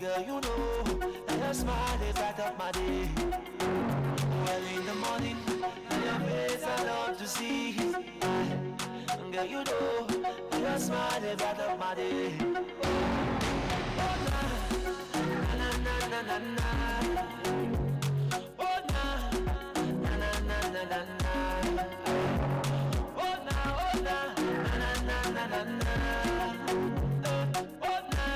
girl, you know that your smile is light up my day. Well, in the morning, your face I love to see. Girl, you know that your smile is light up my day. Oh, na, na, na, na, na, na. Oh, na, na, na, na, na, na, na. Oh, na, na, na, na, na, na. Oh, na,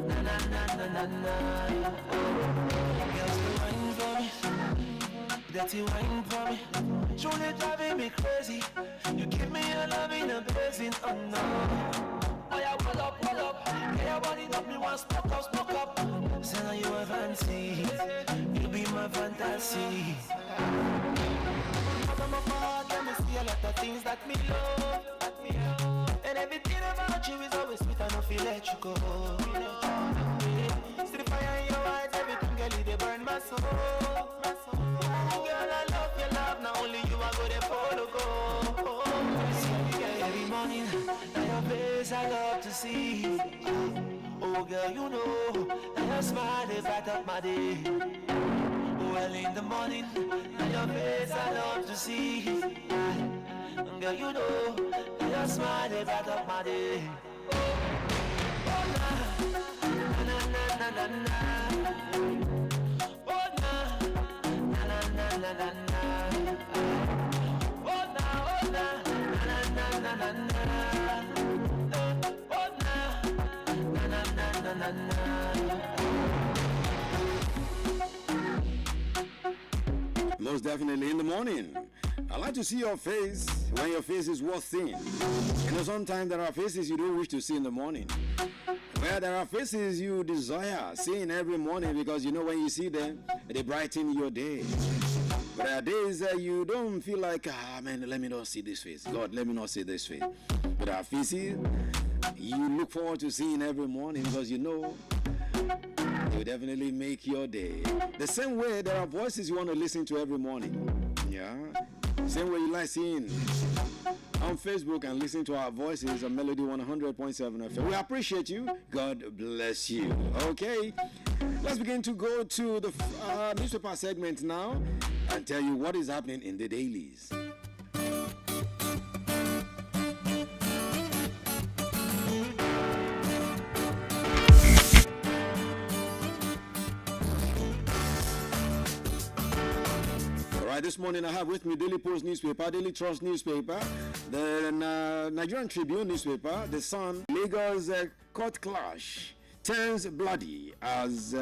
na, na, na, na, na. Girls, the wine for me, dirty wine for me. Truly driving me crazy. You give me a love in a basin, oh no. Oh yeah, pull up, pull up. Get your body up, me want smoke up, smoke up. Say now you a fancy, you be my fantasy. Out of my heart, let me see a lot of things that me love. And everything about you is always sweet, I don't feel let you go. See the fire in your eyes, everything, girl, they burn my soul. Girl, I love your love, not only you, I go there for the go. Every morning, now your face I love to see. Oh girl, you know that your smile is light up my day. Well, in the morning, now your face I love to see. Girl, you know that your smile is light up my day. Oh na, na na na na na. Oh na, na na na na na na. Oh na, na na na na na. Oh na, na na na na na. Most definitely in the morning. I like to see your face when your face is worth seeing. You know, sometimes there are faces you don't wish to see in the morning. Well, there are faces you desire seeing every morning because you know when you see them, they brighten your day. But there are days that you don't feel like, man, let me not see this face. God, let me not see this face. But there are faces you look forward to seeing every morning because you know it will definitely make your day. The same way there are voices you want to listen to every morning. Yeah. Same way you like seeing on Facebook and listening to our voices on Melody 100.7 FM. We appreciate you. God bless you. Okay. Let's begin to go to the newspaper segment now and tell you what is happening in the dailies. This morning I have with me Daily Post newspaper, Daily Trust newspaper, the Nigerian Tribune newspaper, The Sun. Lagos court clash turns bloody as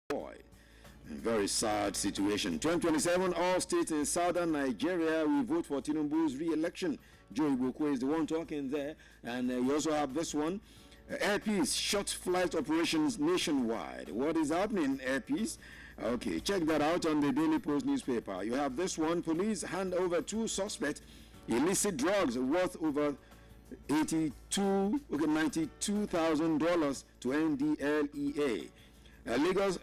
boy. Very sad situation. 2027, all states in southern Nigeria will vote for Tinubu's re-election. Joe Igboukwe is the one talking there, and you also have this one. Air Peace short flight operations nationwide. What is happening, Air Peace? Okay, check that out on the Daily Post newspaper. You have this one. Police hand over 2 suspects illicit drugs worth over $92,000 to NDLEA. Lagos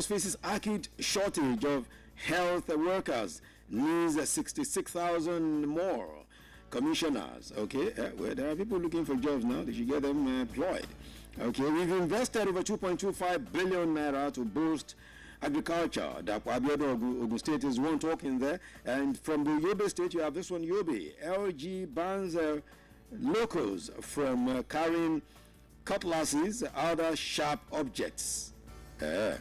faces acute shortage of health workers, needs 66,000 more commissioners. Okay, well, there are people looking for jobs now. They should get them employed. Okay, we've invested over 2.25 billion naira to boost agriculture. Ogun State is one talking there. And from the Yobe State, you have this one, Yobe. LG bans locals from carrying cutlasses, other sharp objects. Okay,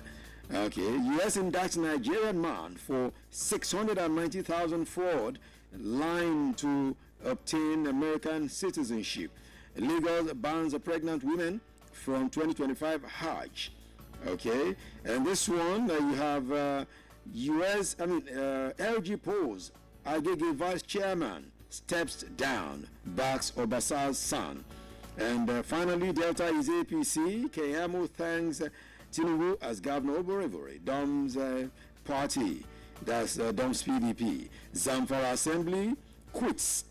U.S. indicts Nigerian man for 690,000 fraud, lying to obtain American citizenship. Lagos bans pregnant women from 2025 Hajj. Okay, and this one you have LG polls. Agege vice chairman steps down, backs Obasa's son. And finally, Delta is APC. Keyamo thanks Tinubu as governor of Borevore. Dom's party, that's Dom's PDP. Zamfara Assembly quits.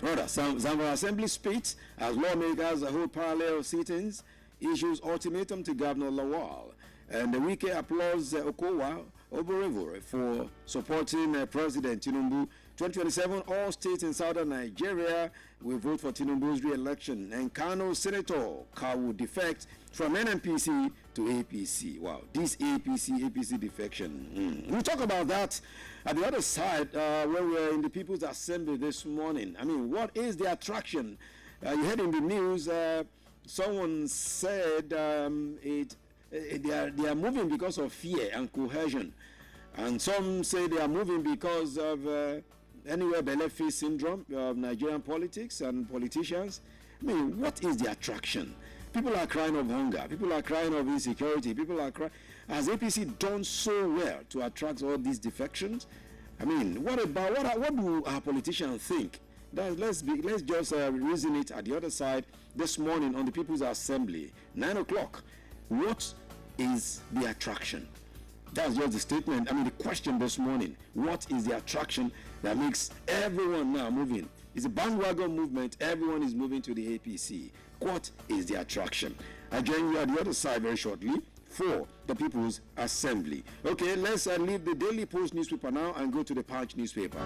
Zamfara Assembly splits as lawmakers hold parallel sittings, issues ultimatum to Governor Lawal. And the Wike applauds Okowa Oborevore for supporting President Tinubu. 2027, all states in southern Nigeria will vote for Tinubu's re-election. And Kano Senator will defect from NNPC to APC. Wow, this APC defection. We'll talk about that at the other side when we were in the People's Assembly this morning. I mean, what is the attraction? You heard in the news, someone said they are moving because of fear and cohesion. And some say they are moving because of anywhere belle-face syndrome of Nigerian politics and politicians. I mean, what is the attraction? People are crying of hunger. People are crying of insecurity. People are crying. Has APC done so well to attract all these defections? I mean, what do our politicians think? Let's just reason it at the other side this morning on the People's Assembly, 9 o'clock. What is the attraction? That's just the statement. I mean, the question this morning. What is the attraction that makes everyone now moving? It's a bandwagon movement. Everyone is moving to the APC. What is the attraction? I join you at the other side very shortly for the People's Assembly. Okay, let's leave the Daily Post newspaper now and go to the Punch newspaper.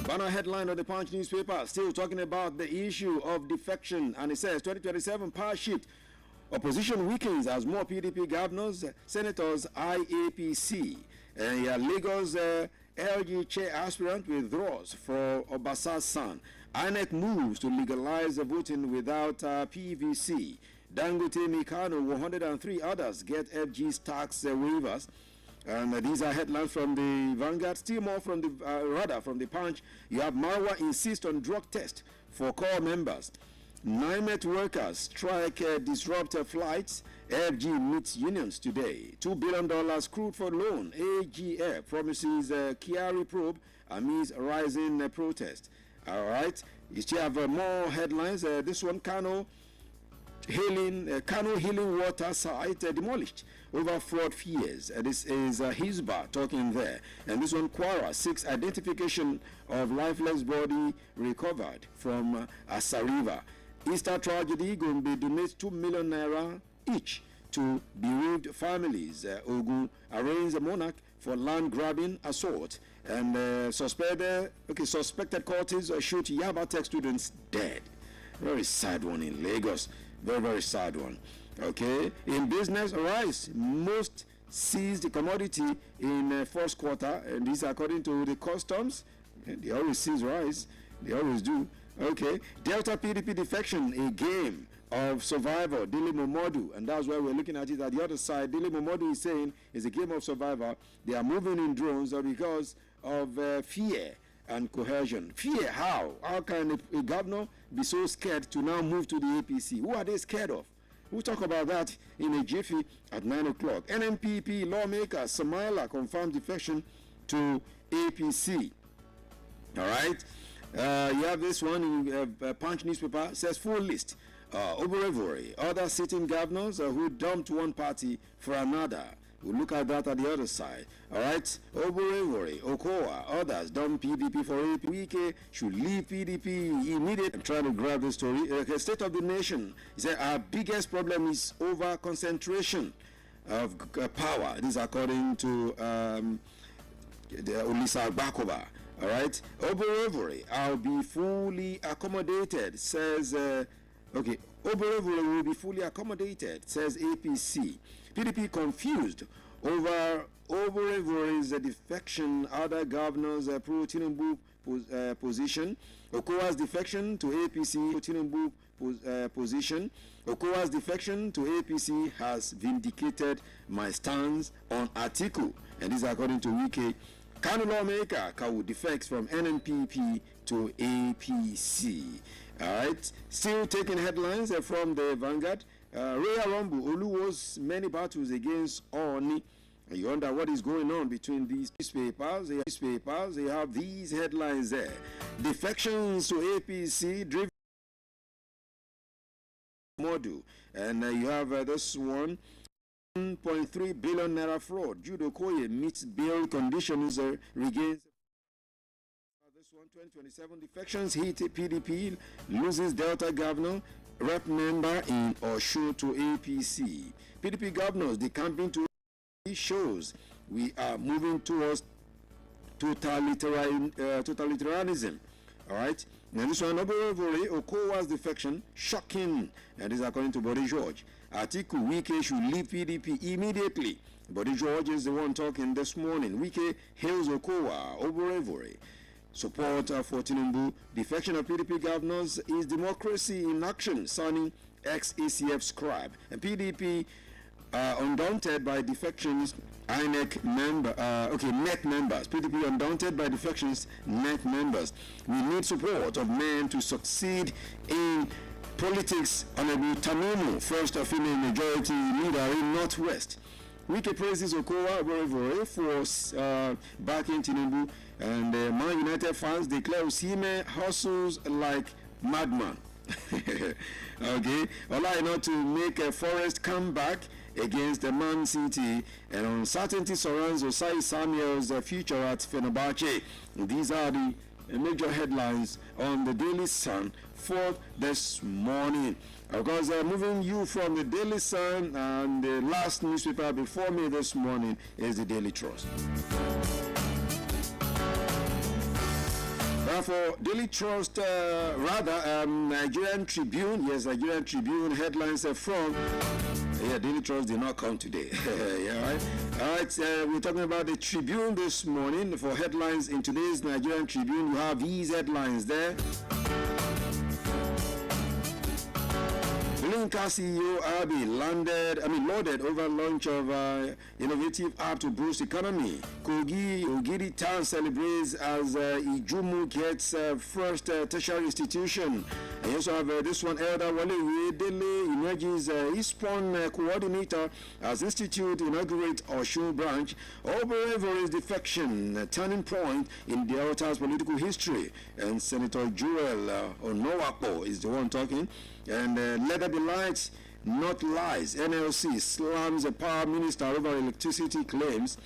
Banner headline of the Punch newspaper, still talking about the issue of defection, and it says 2027 power shift. Opposition weakens as more PDP governors, senators, IAPC. Lagos LG chair aspirant withdraws for Obasa's son. INEC moves to legalize voting without PVC. Dangote, Mikano, 103 others get FG's tax waivers. And these are headlines from the Vanguard. Still more from the Punch. You have Marwa insist on drug test for core members. NIMET workers strike disrupt flights. FG meets unions today. $2 billion crude for loan. AGF promises Kiari probe amidst rising protest. All right. You still have more headlines. This one, Kano healing water site demolished over fraud fears. This is Hizba talking there. And this one, Kwara seeks identification of lifeless body recovered from Asariva. Easter tragedy going to be donate 2 million naira each to bereaved families. Ogun arraigns a monarch for land grabbing assault, and suspected cultists shoot Yaba Tech students dead. Very sad one in Lagos. Very sad one. Okay, in business, rice most seized commodity in first quarter, and this according to the customs. They always seize rice. They always do. Okay, Delta PDP defection, a game of survivor, Dele Momodu, and that's why we're looking at it at the other side. Dele Momodu is saying it's a game of survivor. They are moving in drones because of fear and cohesion. Fear, how? How can a governor be so scared to now move to the APC? Who are they scared of? We'll talk about that in a jiffy at 9 o'clock. NNPP lawmaker Samaila confirmed defection to APC. All right. You have this one in Punch newspaper, says full list. Oborevore, other sitting governors who dumped one party for another. We'll look at that at the other side. All right. Oborevore, Okowa, others dump PDP for AP. Wike should leave PDP immediately. I'm trying to grab the story. State of the nation. He said our biggest problem is over concentration of power. This is according to Olisa Bakova. All right. Oborevore, I'll be fully accommodated, says, Oborevore will be fully accommodated, says APC. PDP confused over Oborevore's defection, other governors pro Tinubu position. Okowa's defection to APC, Tinubu position. Okowa's defection to APC has vindicated my stance on Atiku, and this is according to Wike. Kano lawmaker Kawu defects from NNPP to APC. All right. Still taking headlines from the Vanguard. Royal Rumble, Oluwo's many battles against Oni. And you wonder what is going on between these newspapers. They have these headlines there. Defections to APC driven model. And you have this one. 1.3 billion naira fraud. Judo Koye meets bail conditions, regains. This one, 2027 defections hit PDP, loses Delta governor, rep member in Osho to APC. PDP governors decamping to shows we are moving towards totalitarianism. All right. Now this one, Okowa's defection, shocking. And this is according to Body George. Atiku Wike should leave PDP immediately. Body George is the one talking this morning. Wike hails Okowa, Oborevore. Support for Tinubu. Defection of PDP governors is democracy in action, signing ex-ACF scribe. And PDP undaunted by defections, INEC net members. PDP undaunted by defections, net members. We need support of men to succeed in politics. Honorable Tanumu, first female majority leader in Northwest. Wike praises Okowa Oborevore for backing Tinubu, and Man United fans declare Osimhen hustles like madman. Okay, Ola not to make a Forest comeback against the Man City, and uncertainty surrounds Osai Samuel's future at Fenerbahce. These are the major headlines on the Daily Sun for this morning. Of course, moving you from the Daily Sun, and the last newspaper before me this morning is the Daily Trust. For Daily Trust, Nigerian Tribune, yes, Nigerian Tribune headlines are from. Yeah, Daily Trust did not come today. Yeah, right. All right, we're talking about the Tribune this morning. For headlines in today's Nigerian Tribune, you have these headlines there. Blinka CEO Abi loaded over launch of innovative app to boost economy. Kogi Ogidi Town celebrates as Ijumu gets first tertiary institution. And you also have this one, Elder Wale Dele emerges Eastpon coordinator as Institute inaugurate Oshun branch. Oberevore's defection, turning point in Delta's political history. And Senator Joel Onowapo is the one talking. And let there be lights, not lies. NLC slams the power minister over electricity claims.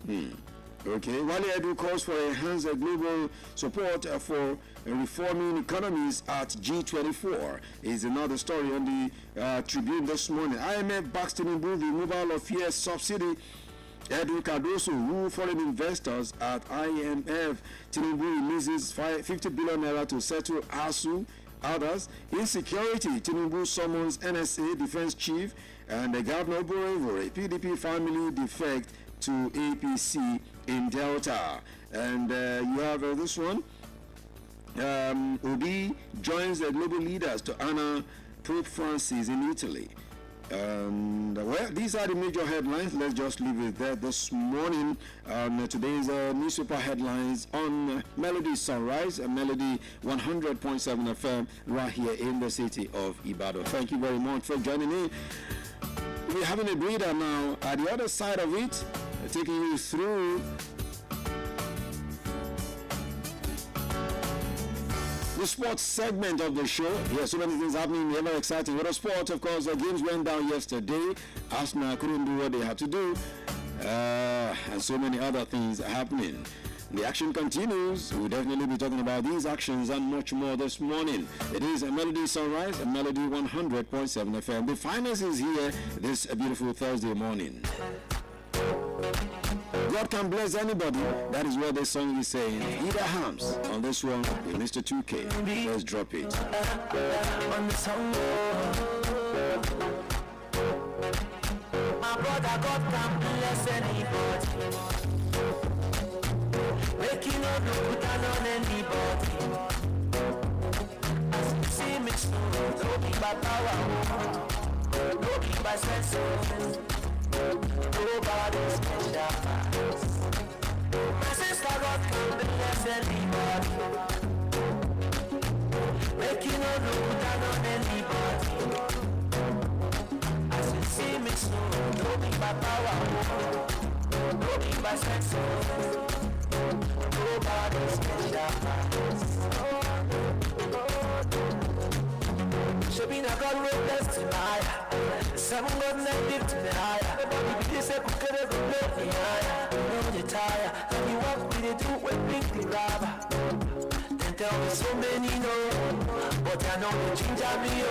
Okay, Wale Edu calls for enhanced global support for reforming economies at G24 is another story on the Tribune this morning. IMF backs Tinubu removal of fear subsidy. Edu Cardoso woo foreign investors at IMF. Tinubu releases 50 billion naira to settle ASU. Others, insecurity. Tinubu summons NSA defense chief, and the governor Oborevore. PDP family defect to APC in Delta. And you have this one. Obi joins the global leaders to honor Pope Francis in Italy. Well, these are the major headlines. Let's just leave it there this morning. Today's newspaper headlines on Melody Sunrise, Melody 100.7 FM, right here in the city of Ibadan. Thank you very much for joining in. We're having a breather now. At the other side of it, taking you through the sports segment of the show. Yeah, so many things happening, very exciting. What a sport, of course. The games went down yesterday. Arsenal couldn't do what they had to do. And so many other things are happening. The action continues. We'll definitely be talking about these actions and much more this morning. It is a Melody Sunrise, a Melody 100.7 FM. The finest is here this beautiful Thursday morning. God can bless anybody. That is what this song is saying. Either Hams on this one with Mr. 2K. Let's drop it. On the song, my brother, God can bless anybody. Making up no put down on anybody. As you see me slow, don't be by power, don't be by sense. Nobody's special. My sister, God can bless anybody. Making no look down on anybody. As you see me slow, don't be by power, don't be by sense. Nobody's special. Should be not God will bless tonight. Some God negative tonight. Nobody say could get a good blood in higher. No you tire. And you walk with it do with big grab. Then tell me so many no. But I know you change me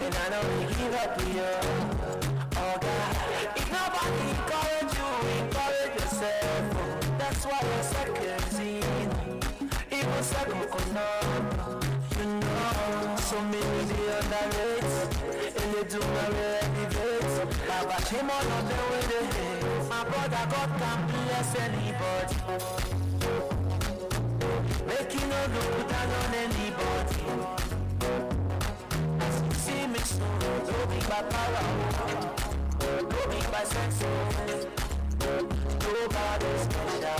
and I know you give up here. Oh God, if nobody encourage why you're second. Even second could not. You know, so many they underrate. And they do not elevate. Baba came all of them with the hate. My brother God can bless anybody. Making no look down on anybody. As you see me so, don't be by power, don't be by sense. Nobody's special.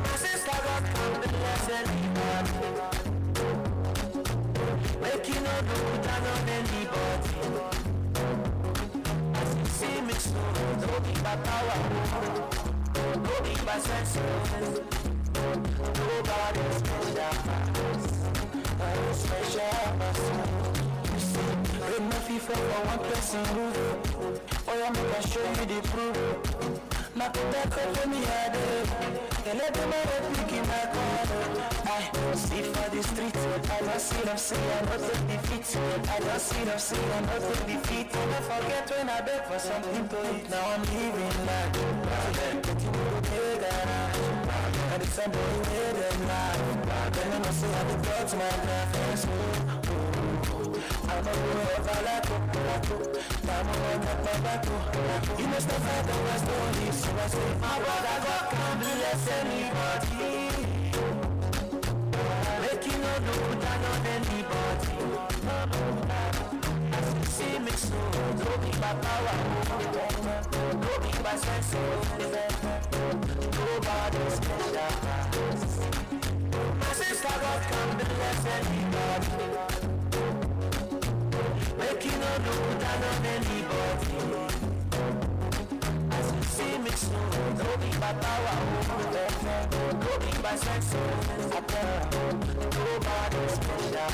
My sister God can bless anybody. Making no look down on anybody. As you see me so, don't be by power, don't be by sense. Nobody's special. You see, break my FIFA for one person roof. Oh, yeah, make I show you the proof. Now put that cup for me out there. And let them all pick in my corner. I see for the street. I don't see them say I'm not the defeat. I don't see them say I'm not the defeat. And I forget when I beg for something to eat. Now I'm living like and it's a boy with them now. Then I must say I brought my life. I'm a boy like I'm a back. You must have heard the my story. So I say, my brother God can't bless anybody. Making no look down on anybody. As you see me so, don't be by power, don't be by sense. Nobody's special. My sister God can't bless anybody. Making no look down on anybody. As you see me so, don't be by power, don't be by sense. Nobody's special.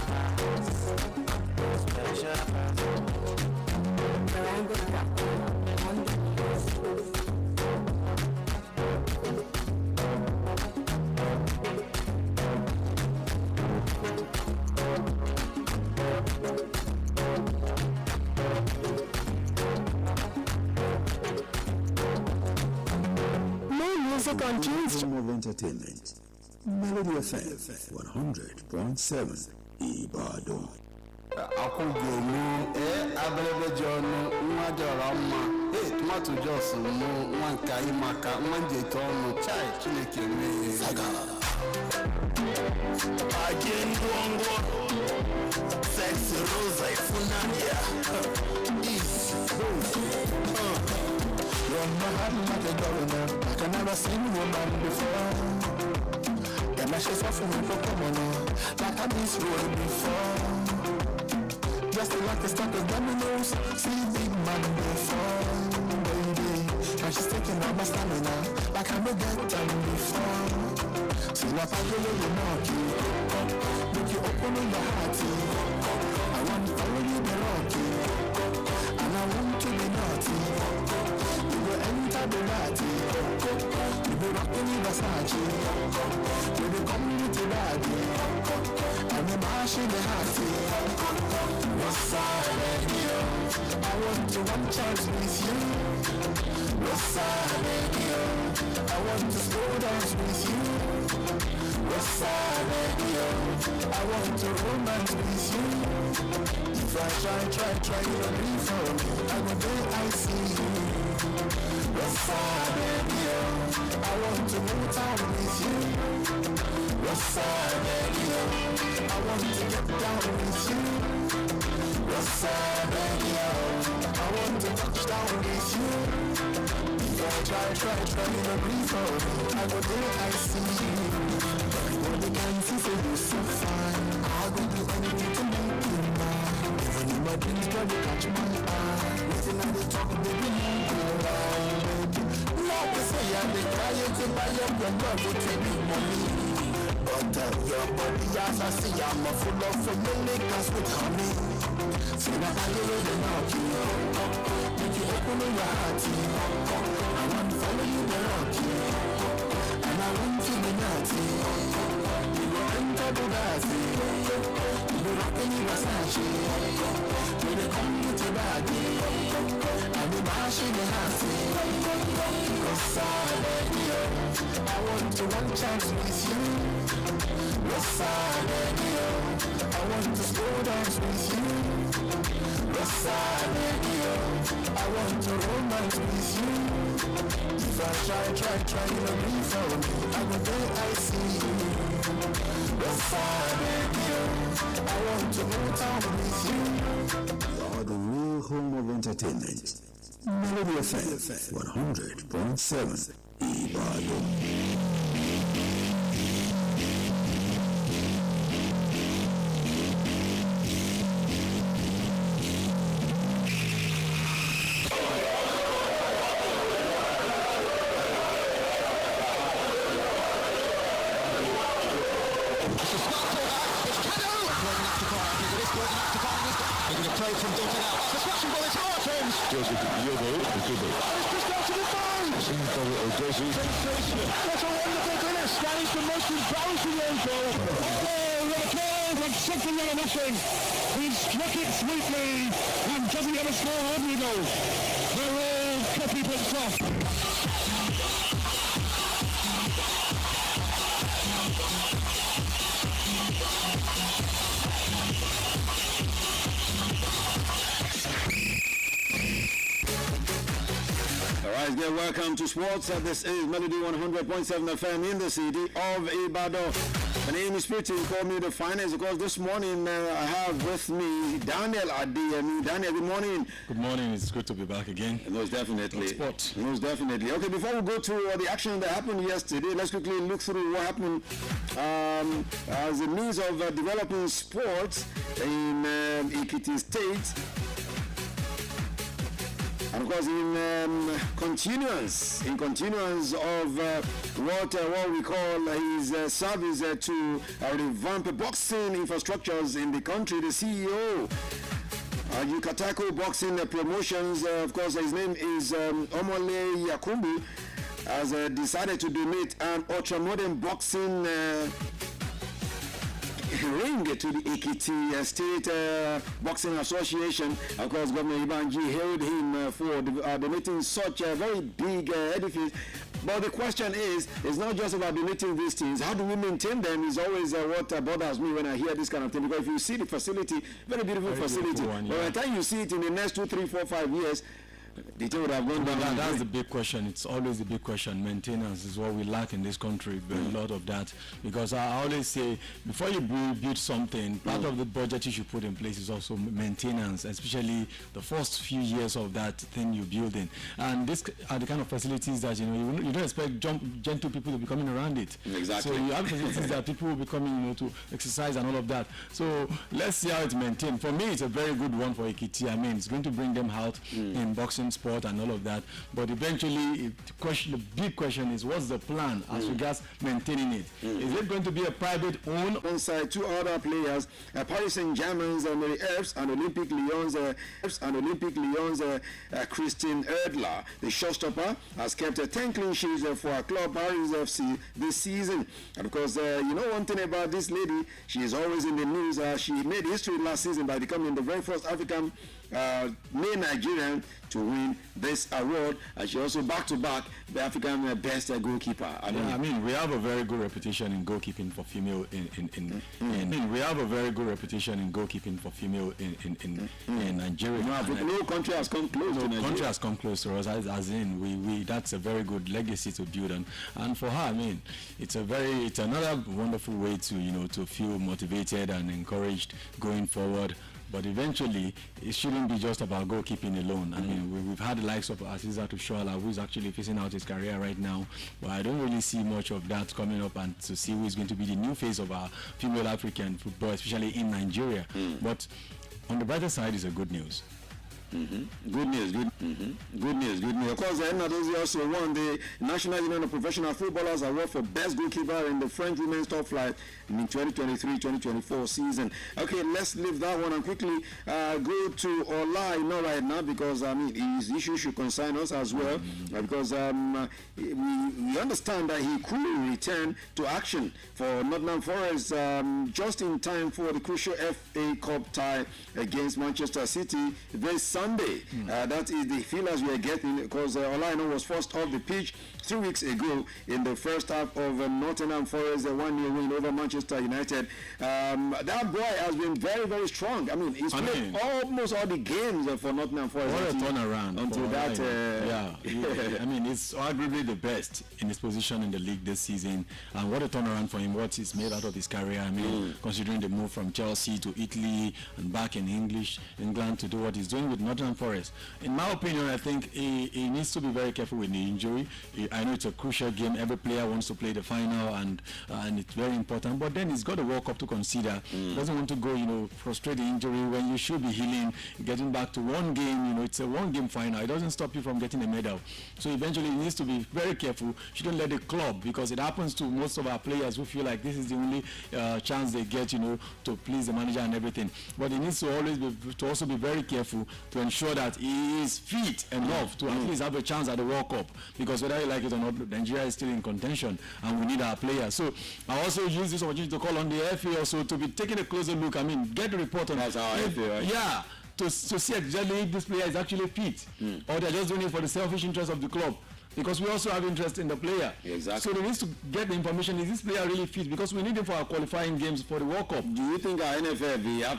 Music on Tuesday. Of entertainment. Melody FM 100.7 Ibadan. Akwụgomu abelebejiọnụ nwa jọrọ mma tomato jos mụ nwa nke anyị maka nwa njete ọnụ chai Chineke mee Ngwongwo Sexy Rosa Ifunanya East You're my heart like a governor. I can never seen a woman before. And I she's off me for coming like I this road before. Just like a stack of dominoes, see big man before, baby. And she's taking all my stamina like I no get time before. See like I really knock you, make you open your heart. I want to follow you the rocky, and I want to be naughty. Enter the party, we be rocking in Versace, we be community daddy, and we marching the hearty. What's up, baby? I want to one chance with you. What's up, baby? I want to slow dance with you. What's up, baby? I want to romance with you. If I try, you don't leave for me. I go there, I see you. What's up, baby? I want to move town with you. What's up, baby? I want to get down with you. What's up, baby? I want to touch down with you. If I try, you don't breathe for me. I go there, I see you. Everybody can see, say you're so fine. I'll go do anything to make you mine. Even in my dreams, girl, you catch my eye. Waiting at the top, baby, you're right. Love is say I'm the crying to buy up your love will take me money. But your body as I see I'm a full of niggas with honey. See that I really don't knock you. Make you open your heart. I want to follow you the rocky. And I want to be naughty. You go enter the Bugatti. You be rocking in Versace. You be coming to daddy. And be mashing the hearty. What's up, baby? I want to one chance with you. Rosario, I want to slow dance with you. Rosario, I want to romance with you. If I try, you know me for me. I go there, I see you. Rosario, I want to go town with you. You're the real home of entertainment. Melody FM 100.7 Ibadan. What a wonderful finish! That is the most embarrassing end goal. Oh, Raquel had something out of nothing. He struck it sweetly and doesn't get a score ordinary goal. They're all copy bits off. Alright, again, welcome to Sports. This is Melody 100.7 FM in the city of Ibadan. My name is Pretty, call me the finest. Of course, this morning I have with me Daniel Adeyemi. Daniel, good morning. Good morning, it's good to be back again. Most definitely. Sports. Most definitely. Okay, before we go to the action that happened yesterday, let's quickly look through what happened as a means of developing sports in Ekiti State. And of course, in continuance of what we call his service to revamp boxing infrastructures in the country, the CEO, Yukatako Boxing Promotions, of course, his name is Omole Yakumbu, has decided to donate an ultra-modern boxing ring to the Ekiti State Boxing Association. Of course, Governor Ibanji hailed him for donating such a very big edifice. But the question is, it's not just about donating these things. How do we maintain them is always what bothers me when I hear this kind of thing. Because if you see the facility, very beautiful facility, but by the time you see it in the next 2, 3, 4, 5 years, the thing would have gone down. That's the big question. It's always the big question. Maintenance is what we lack in this country. A lot of that. Because I always say, before you build something, part of the budget you should put in place is also maintenance, especially the first few years of that thing you're building. And these are the kind of facilities that you don't expect gentle people to be coming around it. Exactly. So you have facilities that people will be coming, to exercise and all of that. So let's see how it's maintained. For me, it's a very good one for Ekiti. I mean, it's going to bring them out in boxing sport and all of that, but eventually the big question is, what's the plan as regards maintaining it? Is it going to be a private owned? Alongside two other players, Paris Saint-Germain's Mary Earps and Olympic Lyon's Christine Erdler. The showstopper has kept 10 clean sheets for our club Paris FC this season. And of course, one thing about this lady, she is always in the news. She made history last season by becoming the very first African male Nigerian to win this award, and she also back-to-back the African best goalkeeper. I mean, we have a very good reputation in goalkeeping for female we have a very good reputation in goalkeeping for female in Nigeria. No country has come close to Nigeria. Country has come close to us, as in we that's a very good legacy to build on. And for her, I mean, it's another wonderful way to feel motivated and encouraged going forward. But eventually, it shouldn't be just about goalkeeping alone. I mean, we've had the likes of Aziza Tushola, who's actually facing out his career right now. But I don't really see much of that coming up, and to see who is going to be the new face of our female African football, especially in Nigeria. But on the brighter side is a good news. Good news. Of course, Nadozi also won the National Union of Professional Footballers Award for Best Goalkeeper in the French Women's Top Flight in 2023-2024 season. Okay, let's leave that one and quickly go to Ola right now, because his issue should concern us as well, because we understand that he could return to action for Nottingham Forest just in time for the crucial FA Cup tie against Manchester City this Sunday. That is the feelers we are getting, because Olaino was forced off the pitch 2 weeks ago in the first half of Nottingham Forest, a 1-0 win over Manchester United. That boy has been very, very strong. I mean, he's played almost all the games for Nottingham Forest. What a turnaround. Until that, I mean, it's arguably the best in his position in the league this season. And what a turnaround for him, what he's made out of his career. I mean, considering the move from Chelsea to Italy and back in England to do what he's doing with Nottingham Forest. In my opinion, I think he needs to be very careful with the injury. I know it's a crucial game. Every player wants to play the final, and it's very important. But then he's got a World Cup to consider. He doesn't want to go, frustrate the injury when you should be healing, getting back to one game. It's a one-game final. It doesn't stop you from getting a medal. So eventually he needs to be very careful. Shouldn't let the club, because it happens to most of our players who feel like this is the only chance they get, to please the manager and everything. But he needs to also be very careful to ensure that he is fit enough to at least have a chance at the World Cup, because whether you like it or not, Nigeria is still in contention and we need our players. So I also use this opportunity to call on the FA also to be taking a closer look. I mean, get the report on that's our FA, right? Yeah, to see exactly if this player is actually fit or they're just doing it for the selfish interest of the club. Because we also have interest in the player. Exactly. So they need to get the information, is this player really fit? Because we need him for our qualifying games for the World Cup. Do you think our NFF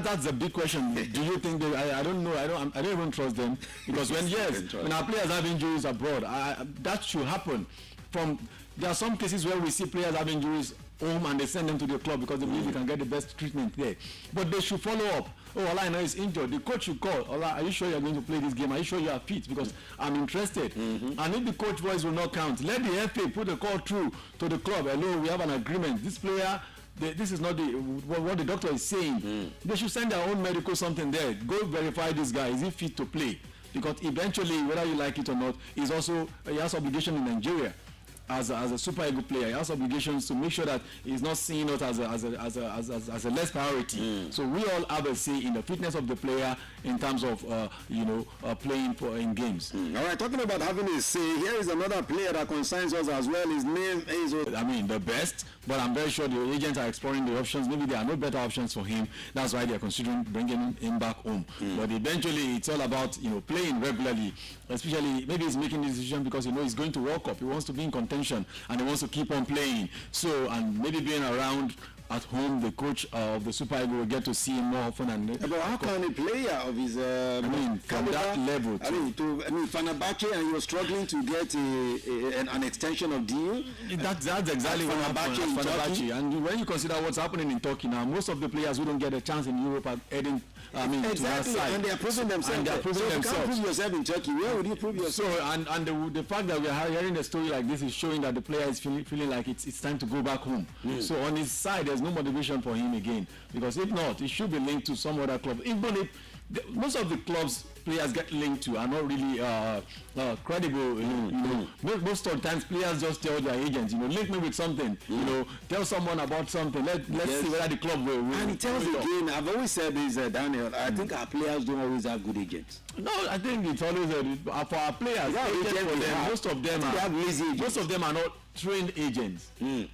that's a big question. Do you think I don't know. I don't even trust them, because when our players have injuries abroad, that should happen. There are some cases where we see players have injuries home and they send them to the club because they believe they can get the best treatment there. But they should follow up. Oh, Allah, I know he's injured. The coach should call. Allah, are you sure you're going to play this game? Are you sure you are fit? Because I'm interested. And if the coach voice will not count, let the FA put the call through to the club. Hello, we have an agreement. This player, this is not what the doctor is saying. They should send their own medical something there. Go verify this guy. Is he fit to play? Because eventually, whether you like it or not, he has obligation in Nigeria. As a Super Eagle player, he has obligations to make sure that he's not seen it as a less priority. So we all have a say in the fitness of the player in terms of playing in games. All right, talking about having a say, here is another player that concerns us as well. His name is the best, but I'm very sure the agents are exploring the options. Maybe there are no better options for him. That's why they're considering bringing him back home. But eventually, it's all about playing regularly. Especially, maybe he's making this decision because he's going to World Cup. He wants to be in contention and he wants to keep on playing. So, and maybe being around at home, the coach of the Super Eagle will get to see him more often. But how can a player of his from that level, Fenerbahce, and he was struggling to get an extension of deal? That's exactly what happened at Fenerbahce. And when you consider what's happening in Turkey now, most of the players who don't get a chance in Europe are heading to that side. And they are proving themselves. You can't prove yourself in Turkey. Where would you prove yourself? So, and the fact that we are hearing a story like this is showing that the player is feeling like it's time to go back home. So on his side, there's no motivation for him again, because if not, it should be linked to some other club. Even if most of the clubs players get linked to are not really credible. Most of the times players just tell their agents, link me with something. Tell someone about something. Let's see whether the club will. And he tells again. I've always said this, Daniel. I think our players don't always have good agents. No, I think it's always for our players. Most of them are not trained agents.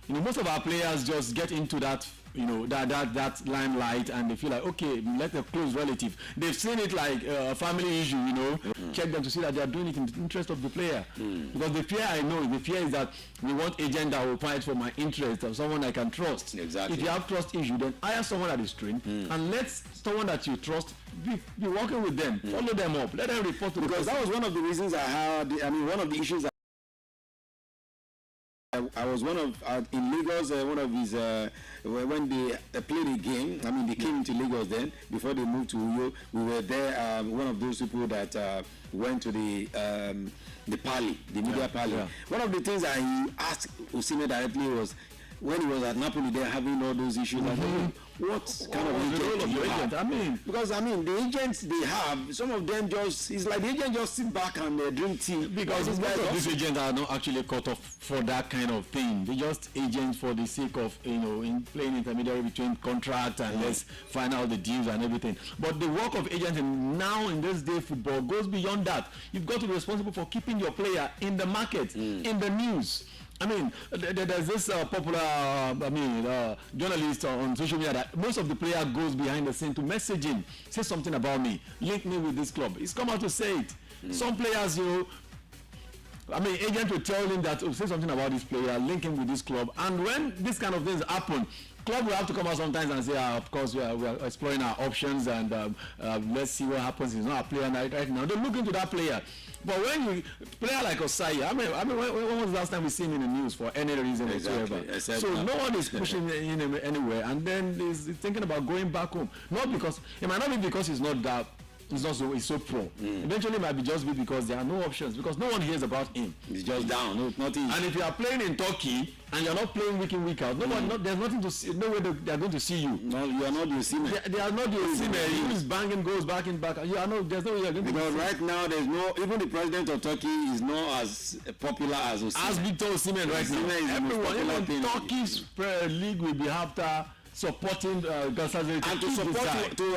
Most of our players just get into that that limelight, and they feel like, okay, let a close relative. They've seen it like a family issue, check them to see that they are doing it in the interest of the player. Because the fear is that we want agent that will fight for my interest, of someone I can trust. Exactly. If you have trust issue, then hire someone that is trained and let someone that you trust be working with them. Follow them up. Let them report to the Because that was one of the reasons I had. One of the issues. I was in Lagos, one of his, when they played a game, they came into Lagos then, before they moved to Uyo. We were there, one of those people that went to the parley, the media parley. Yeah. One of the things I asked Osimhen directly was, when he was at Napoli, they're having all those issues. What kind of agent do you have? Because the agents they have, some of them it's like the agent just sit back and drink tea. Because these agents are not actually cut off for that kind of thing. They're just agents for the sake of in playing intermediary between contract and let's find out the deals and everything. But the work of agents now in this day football goes beyond that. You've got to be responsible for keeping your player in the market, in the news. There's this popular journalist on social media that most of the player goes behind the scene to message him, say something about me, link me with this club. He's come out to say it. Some players, I mean, agent will tell him that, say something about this player, link him with this club, and when this kind of things happen, club will have to come out sometimes and say, of course, we are exploring our options, and let's see what happens. He's not a player right now. They look into that player. But when you player like Osai, I mean, when was the last time we seen him in the news for any reason whatsoever? So no one is pushing him anywhere, and then he's thinking about going back home. Not because it might not be because he's not that. He's so poor. Eventually, it might be just because there are no options, because no one hears about him. He's just down. Nothing. And if you are playing in Turkey and you're not playing week in, week out, there's nothing to see. No way they are going to see you. No, you are not the Osimhen. They are not the Osimhen. He is banging goals back in back. You are not. There's no way you're going to. Because right now there's no. Even the president of Turkey is not as popular as Osimhen. As Victor Osimhen right now. Everyone, even Turkey's league will be after supporting Galatasaray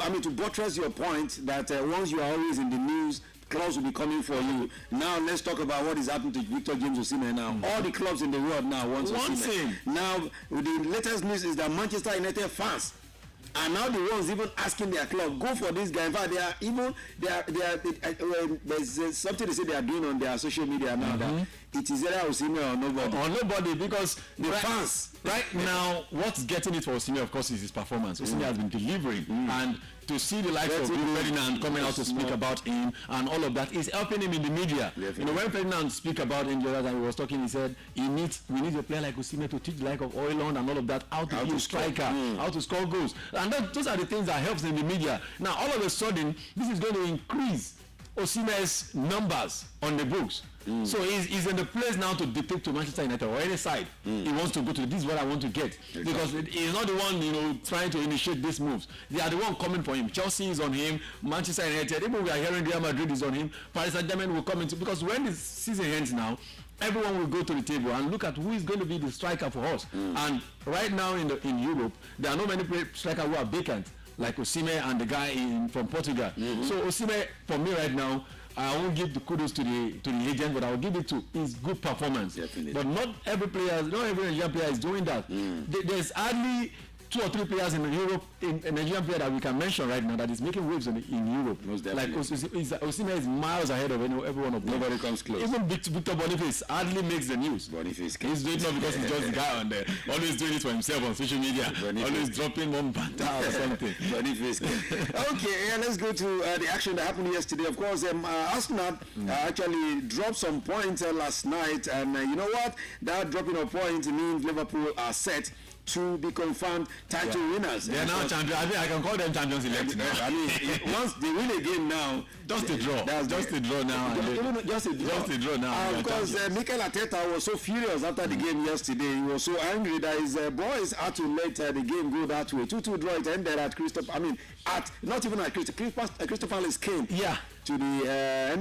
and to buttress your point that once you are always in the news, clubs will be coming for you. Now let's talk about what is happening to Victor James Osimhen now. All the clubs in the world now want Osimhen. Now the latest news is that Manchester United fans are now the ones even asking their club, go for this guy. In fact, there's something they say they are doing on their social media now that it is either Osimhen or nobody. Or nobody, because the fans right now, what's getting it for Osimhen, of course, is his performance. Osimhen has been delivering, and to see the likes of Ferdinand coming out to speak about him and all of that is helping him in the media. Definitely. You know, when Ferdinand speak about him the other time, he was talking, he said we need a player like Osimhen to teach the like of Oilon and all of that, how to be a striker, how to score goals. And those are the things that helps in the media. Now, all of a sudden, this is going to increase Osimhen's numbers on the books. So he's in the place now to dictate to Manchester United or any side he wants to go to. This is what I want to get, because he's not the one, you know, trying to initiate these moves. They are the one coming for him. Chelsea is on him. Manchester United, even we are hearing Real Madrid is on him. Paris Saint-Germain will come into, because when the season ends now, everyone will go to the table and look at who is going to be the striker for us. And right now in Europe, there are not many strikers who are vacant, like Osimhen and the guy from Portugal. So Osimhen, for me right now, I won't give the kudos to the agent, but I will give it to his good performance. Definitely. But not every Nigerian player is doing that. There's hardly 2 or 3 players in Europe, in a Nigerian player that we can mention right now that is making waves in Europe. Like Osimhen is miles ahead of everyone of them. Nobody comes close. Even Victor Boniface hardly makes the news. Boniface. He's doing it not because he's just a guy on there, always doing it for himself on social media, always dropping one banter or something. Boniface. Okay, let's go to the action that happened yesterday. Of course, Arsenal actually dropped some points last night, and you know what? That dropping of points means Liverpool are set to be confirmed title winners. They are now champions. I think I can call them champions elect now. I mean, once they win again now, just a draw. Just a draw now. Just a draw now. Because Mikel Arteta was so furious after the game yesterday. He was so angry that his boys had to let the game go that way. 2-2 draw. It ended at not even at Crystal Palace came. Yeah. To the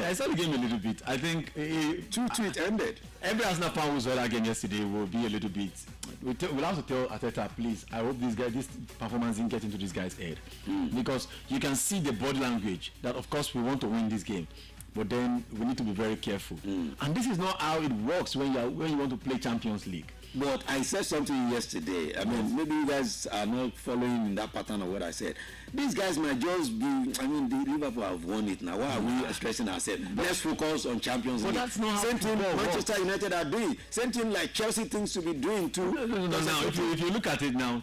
I saw the game a little bit. I think 2-2 it ended. Every Arsenal fan who saw that game yesterday will be a little bit. We'll have to tell Arteta, please, I hope this performance didn't get into this guy's head. Because you can see the body language that, of course, we want to win this game. But then we need to be very careful. And this is not how it works when you want to play Champions League. But I said something yesterday. I mean, maybe you guys are not following in that pattern of what I said. These guys might just be, the Liverpool have won it now. Why are we stressing ourselves? Let's focus on Champions League. But that's not same thing Manchester United are doing. Same thing like Chelsea thinks to be doing too. No. Now, if you look at it now,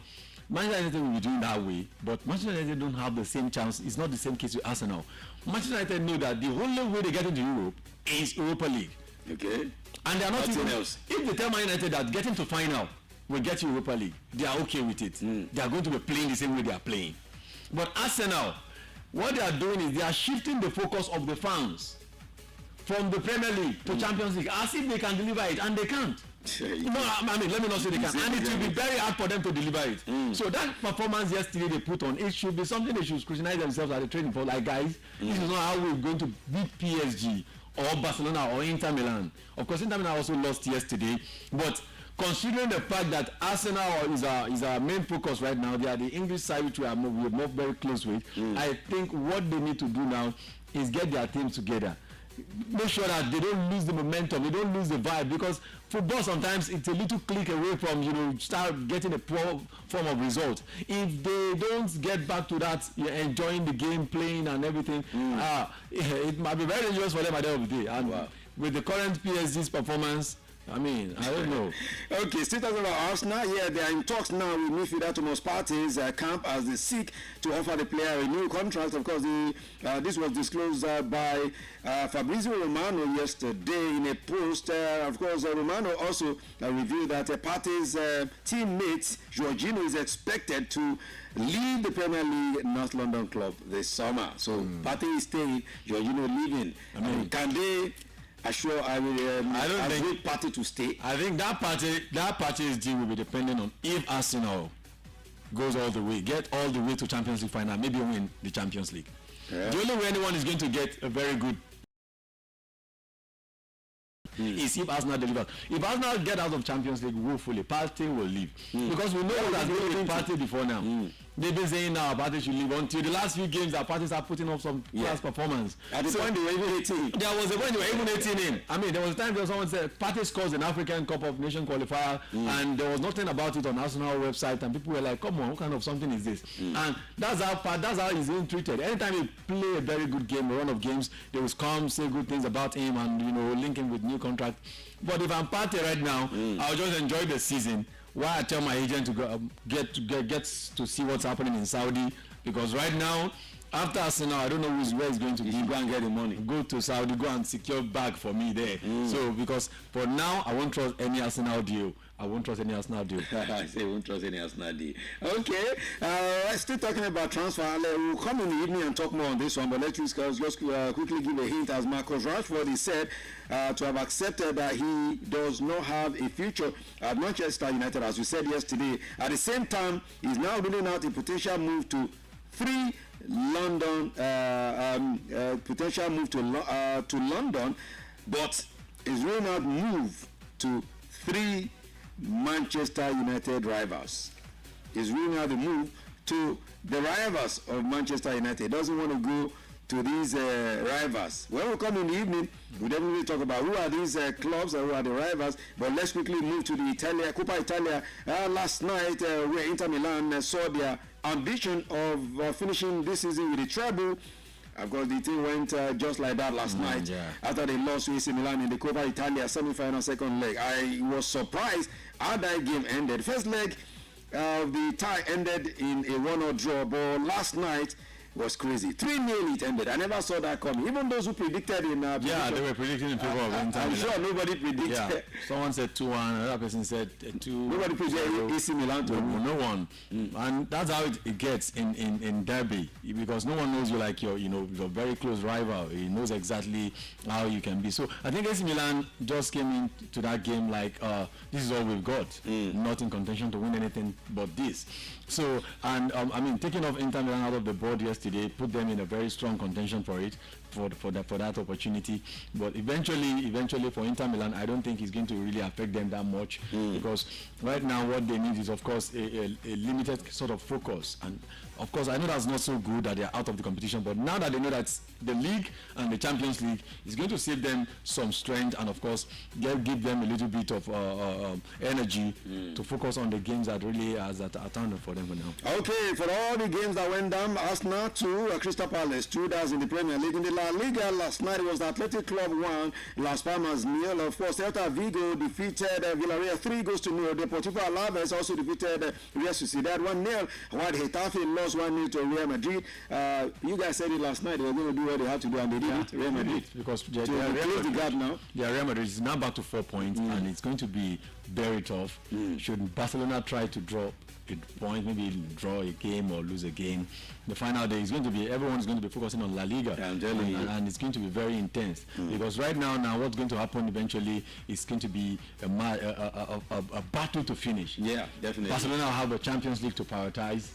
Manchester United will be doing that way, but Manchester United don't have the same chance. It's not the same case with Arsenal. Manchester United know that the only way they get into Europe is Europa League. Okay. And they are not even else. If they tell Man United that getting to final will get you Europa League, they are okay with it. They are going to be playing the same way they are playing. But Arsenal, what they are doing is they are shifting the focus of the fans from the Premier League to Champions League, as if they can deliver it, and they can't. Let me not say they can, and it will be very hard for them to deliver it. So that performance yesterday they put on, it should be something they should scrutinize themselves at the training for. Like, guys, this is not how we're going to beat PSG or Barcelona or Inter Milan. Of course, Inter Milan also lost yesterday, but considering the fact that Arsenal is our main focus right now, they are the English side which we are more very close with. I think what they need to do now is get their teams together. Make sure that they don't lose the momentum, they don't lose the vibe, because football sometimes it's a little click away from start getting a poor form of result. If they don't get back to that, enjoying the game, playing and everything, it might be very dangerous for them at the end of the day. And with the current PSG's performance, I mean, I don't know. Okay, still talking about Arsenal. Yeah, they are in talks now with midfielder Thomas Partey's camp as they seek to offer the player a new contract. Of course, this was disclosed by Fabrizio Romano yesterday in a post. Of course, Romano also revealed that Partey's teammate Jorginho is expected to leave the Premier League North London club this summer. So Partey is staying, Jorginho leaving. I mean, can they? I don't think Partey to stay. I think that Partey's deal will be dependent on if Arsenal goes all the way, get all the way to Champions League final, maybe win the Champions League. Yeah. The only way anyone is going to get a very good is if Arsenal delivers. If Arsenal get out of Champions League woefully, Partey will leave. Because we know what has been with Partey before now. They've been saying now Partey should leave until the last few games that Partey are putting up some class performance. At the point they were even 18. There was a point they were even 18 in. I mean, there was a time where someone said Partey scores an African Cup of Nations qualifier and there was nothing about it on Arsenal website and people were like, come on, what kind of something is this? And that's how he's being treated. Anytime he play a very good game, a run of games, they will come, say good things about him and, link him with new contract. But if I'm Partey right now, I'll just enjoy the season. Why I tell my agent to go get to see what's happening in Saudi, because right now after Arsenal I don't know where he's going to go and get the money. Go to Saudi, go and secure bag for me there. So because for now I won't trust any Arsenal deal. I won't trust any Arsenal deal. I say won't trust any Arsenal deal. Okay, still talking about transfer. We'll come in the evening and talk more on this one, but let's just quickly give a hint. As Marcus Rashford is said to have accepted that he does not have a future at Manchester United, as we said yesterday. At the same time, he's now ruling out a potential move to London, but is ruling out move to 3 Manchester United rivals. Is ruling out the move to the rivals of Manchester United. Doesn't want to go to these rivals. When we come in the evening, we'll definitely talk about who are these clubs and who are the rivals. But let's quickly move to the Coppa Italia. Last night, where Inter Milan saw their ambition of finishing this season with a treble. Of course, the team went just like that last night after they lost to AC Milan in the Coppa Italia semi-final second leg. I was surprised how that game ended. First leg of the tie ended in a 1-1 draw, but last night was crazy. 3-0 it ended. I never saw that coming. Even those who predicted in they were predicting in favor of Inter Milan. I'm sure nobody predicted. Yeah. Someone said 2-1, another person said 2. Nobody predicted AC Milan to win. No one. And that's how it gets in derby, because no one knows you like your very close rival. He knows exactly how you can be. So I think AC Milan just came into that game like this is all we've got. Not in contention to win anything but this. So, and I mean, taking off Inter Milan out of the board yesterday put them in a very strong contention for that opportunity. But eventually for Inter Milan, I don't think it's going to really affect them that much, because right now what they need is, of course, a limited sort of focus. And of course, I know that's not so good that they're out of the competition, but now that they know that the league and the Champions League is going to save them some strength, and of course give them a little bit of energy to focus on the games that really has at hand for them for now. Okay, for all the games that went down, Arsenal 2, Crystal Palace 2. That's in the Premier League. In the La Liga last night, it was the Athletic Club 1, Las Palmas 0. Of course, Celta Vigo defeated Villarreal 3-0. Deportivo Alaves also defeated Real Sociedad 1-0. While Getafe lost 1-0 to Real Madrid. You guys said it last night. They were going to do what they had to do, and they did it. Real Madrid. Because close the gap now. Yeah, Real Madrid is now back to 4 points, and it's going to be very tough. Should Barcelona try to drop a point, maybe draw a game or lose a game, the final day is going to be, everyone is going to be focusing on La Liga, and it's going to be very intense, because right now what's going to happen eventually is going to be a battle to finish. Yeah, definitely. Barcelona will have the Champions League to prioritize,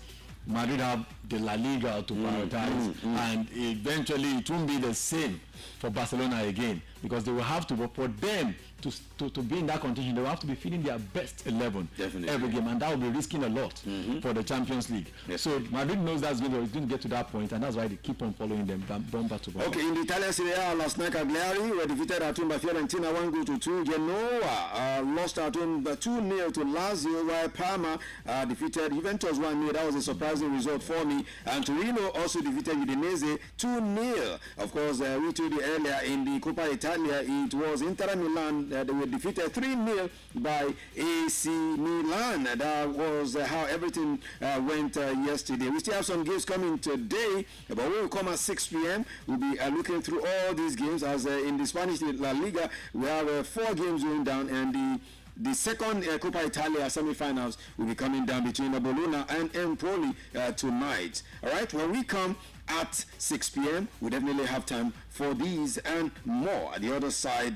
Madrid have the La Liga to prioritize, and eventually it won't be the same for Barcelona again, because they will have to, but for them to be in that contention, they will have to be feeding their best 11 every game, and that will be risking a lot for the Champions League. So Madrid knows that's going to get to that point, and that's why they keep on following them bumper to bumper. Okay, in the Italian Serie A last night, Cagliari were defeated at home by Fiorentina 1-2. Genoa lost at home 2-0 to Lazio, while Parma defeated Juventus 1-0. That was a surprise embarrassing result for me. And Torino also defeated Udinese 2-0. Of course, we told you earlier in the Coppa Italia, it was Inter Milan. They were defeated 3-0 by AC Milan. That was how everything went yesterday. We still have some games coming today, but we will come at 6 p.m. We'll be looking through all these games as in the Spanish La Liga, we have 4 games going down, and the second Coppa Italia semi-finals will be coming down between Bologna and Empoli tonight. All right, when we come at 6 p.m., we definitely have time for these and more. At the other side,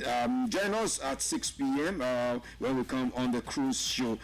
join us at 6 p.m. When we come on the cruise show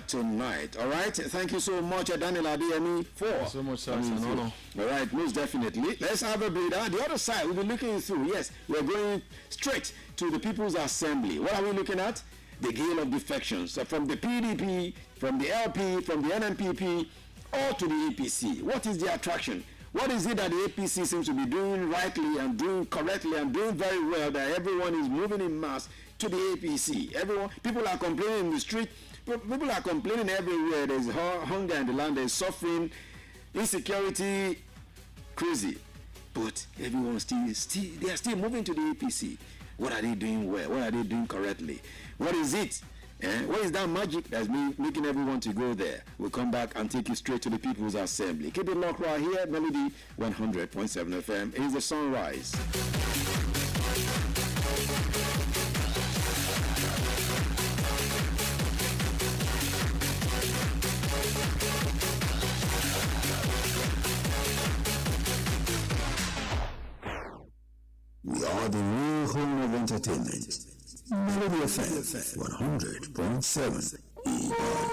tonight. All right, thank you so much, Daniel Adeyemi, for Thank you so much, sir. It's an honor. All right, most definitely. Let's have a breather. The other side, we'll be looking through. Yes, we're going straight to the People's Assembly. What are we looking at? The gale of defections. So from the PDP, from the LP, from the NNPP, or to the APC. What is the attraction? What is it that the APC seems to be doing rightly and doing correctly and doing very well that everyone is moving in mass to the APC? People are complaining in the street. People are complaining everywhere. There's hunger in the land. There's suffering, insecurity, crazy. But everyone they are still moving to the APC. What are they doing well? What are they doing correctly? What is it? What is that magic that's making everyone to go there? We'll come back and take you straight to the People's Assembly. Keep it locked right here. Melody 100.7 FM is the sunrise. We are the real home of entertainment. Melody FM 100.7 Ibadan.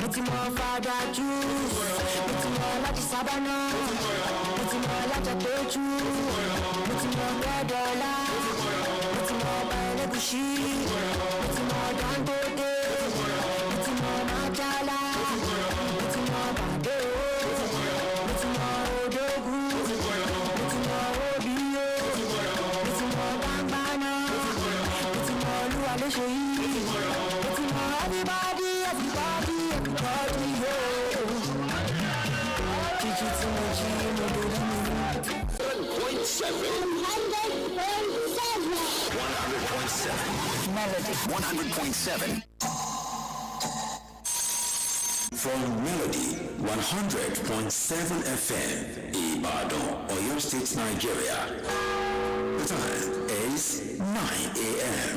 It's more father juice. It's more like Sabana. It's more like a Pechu. It's more Gadola. It's more Balegushi. It's more Dangote. It's more Matala. It's more Bado. It's more Odogu. It's more Obio. It's more Bambana. It's more Lualeshoyi. It's more everybody, everybody, everybody, yo. Melody 100.7 from Melody 100.7 FM Ibadan, Oyo State, Nigeria. The time is 9 a.m.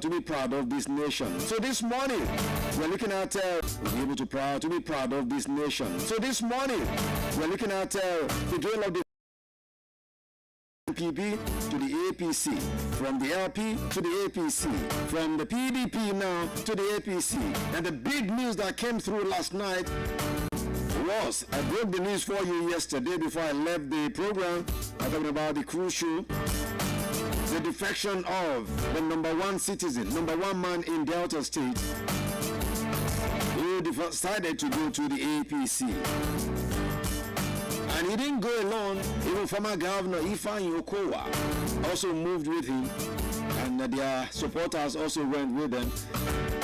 To be proud of this nation. So this morning we're looking at we'll be able to be proud of this nation. So this morning we're looking at the drill of the NPP to the APC, from the LP to the APC, from the PDP now to the APC. And the big news that came through last night was, I broke the news for you yesterday before I left the program. I'm talking about the crucial, the defection of the number one citizen, number one man in Delta State, who decided to go to the APC. And he didn't go alone. Even former Governor Ifeanyi Okowa also moved with him, and their supporters also went with them.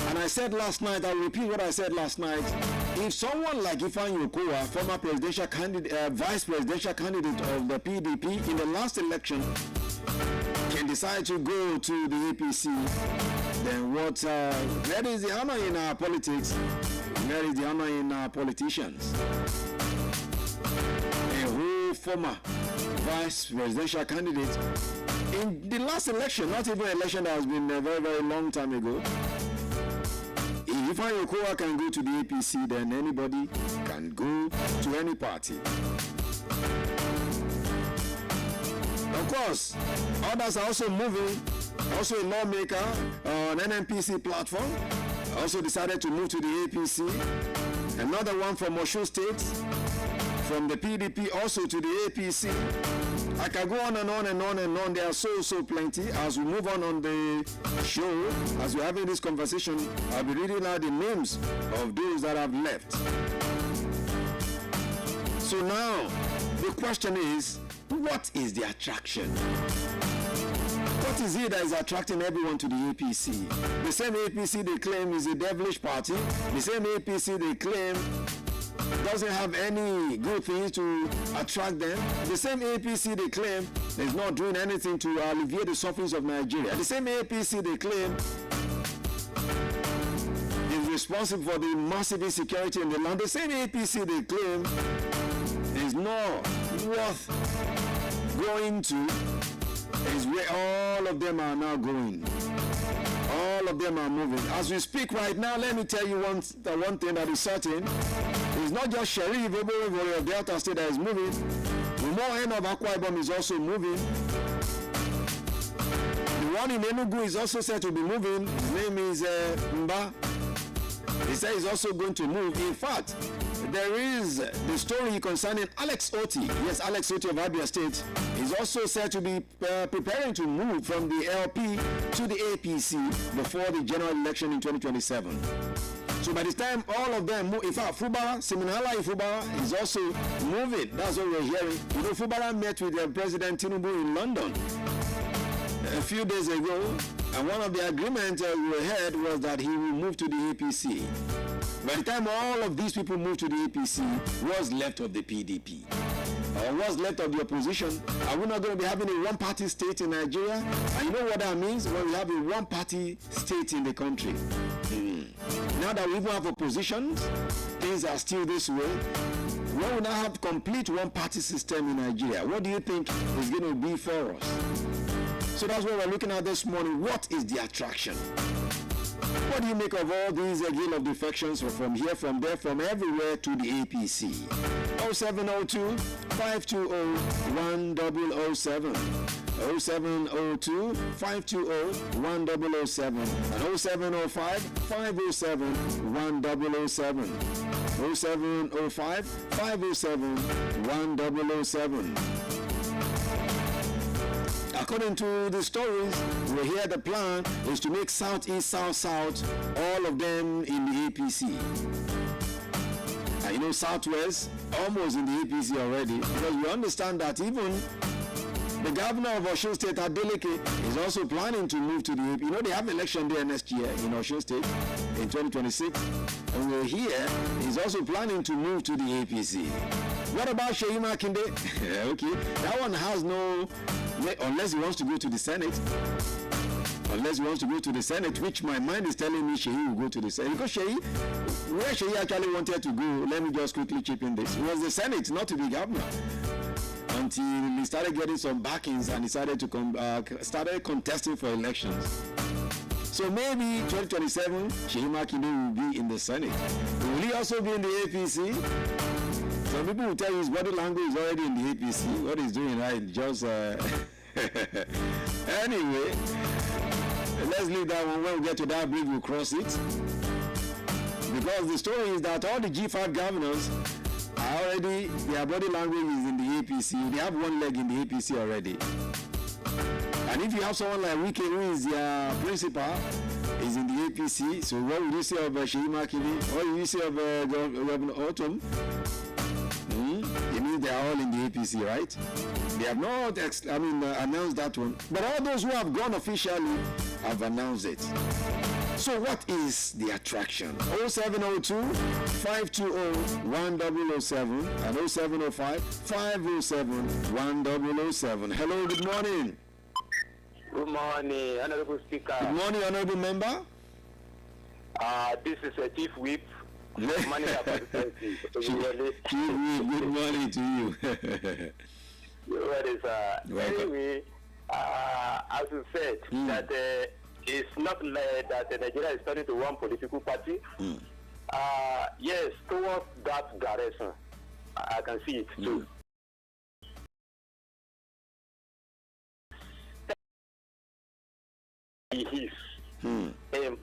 And I said last night, I'll repeat what I said last night, if someone like Ifeanyi Okowa, former presidential candidate, vice presidential candidate of the PDP in the last election, can decide to go to the APC, then what, where is the honor in our politics? Where is the honor in our politicians? A whole former vice presidential candidate in the last election, not even an election that has been a very, very long time ago. If Ifeanyi Okowa can go to the APC, then anybody can go to any party. Of course, others are also moving. Also a lawmaker on NNPC platform also decided to move to the APC. Another one from Osho State, from the PDP also to the APC. I can go on and on and on and on. There are so plenty. As we move on the show, as we're having this conversation, I'll be reading out the names of those that have left. So now, the question is, what is the attraction? What is it that is attracting everyone to the APC? The same APC they claim is a devilish party. The same APC they claim doesn't have any good things to attract them. The same APC they claim is not doing anything to alleviate the sufferings of Nigeria. The same APC they claim is responsible for the massive insecurity in the land. The same APC they claim is not worth going to, is where all of them are now going. All of them are moving. As we speak right now, let me tell you one thing that is certain. It's not just Sheriff Oborevori of Delta State that is moving. Umo N of Akwa Ibom is also moving. The one in Enugu is also said to be moving. His name is Mba. He said he's also going to move. In fact, there is the story concerning Alex Oti. Yes, Alex Oti of Abia State is also said to be preparing to move from the LP to the APC before the general election in 2027. So by this time, all of them move. In fact, Fubara, Siminala Fubara is also moving. That's what we're hearing. You know, Fubara met with President Tinubu in London a few days ago, and one of the agreements we heard was that he will move to the APC. By the time all of these people moved to the APC, what's left of the PDP? Or what's left of the opposition? Are we not going to be having a one-party state in Nigeria? And you know what that means? When we have a one-party state in the country. Now that we even have oppositions, things are still this way. When we now have complete one-party system in Nigeria, what do you think is going to be for us? So that's what we're looking at this morning. What is the attraction? What do you make of all these gale of defections from here, from there, from everywhere to the APC? 0702 520 1007. 0702 520 1007 and 0705 507 1007. 0705 507 1007. According to the stories, we hear the plan is to make Southeast, South, all of them in the APC. And you know, Southwest, almost in the APC already, because we understand that even the governor of Osun State, Adeleke, is also planning to move to the APC. You know, they have election there next year in Osun State in 2026. And we're here, he's also planning to move to the APC. What about Sheyi Makinde? Okay, that one has no, unless he wants to go to the Senate. Unless he wants to go to the Senate, which my mind is telling me Sheyi will go to the Senate. Because Sheyi, where Sheyi actually wanted to go, let me just quickly chip in this, was the Senate, not to be governor. Until he started getting some backings and decided to started contesting for elections. So maybe 2027, Sheyi Makinde will be in the Senate. Will he also be in the APC? Some people will tell you his body language is already in the APC. What he's doing right, just anyway, let's leave that one. When we get to that bridge, we'll cross it. Because the story is that all the G5 governors are already, their body language is in the APC. They have one leg in the APC already. And if you have someone like Wike, who is their principal, is in the APC, so what will you say of Sheyi Makinde? What will you say of Governor Otom? It means they are all in the APC, right? They have not announced that one. But all those who have gone officially have announced it. So what is the attraction? 0702 520 1007 and 0705 507 1007. Hello, good morning. Good morning, Honorable Speaker. Good morning, Honorable Member. This is a Chief Whip. Good morning to you. Anyway, as you said, that it's not like that Nigeria is turning to one political party. Yes, towards that direction, I can see it too. He is in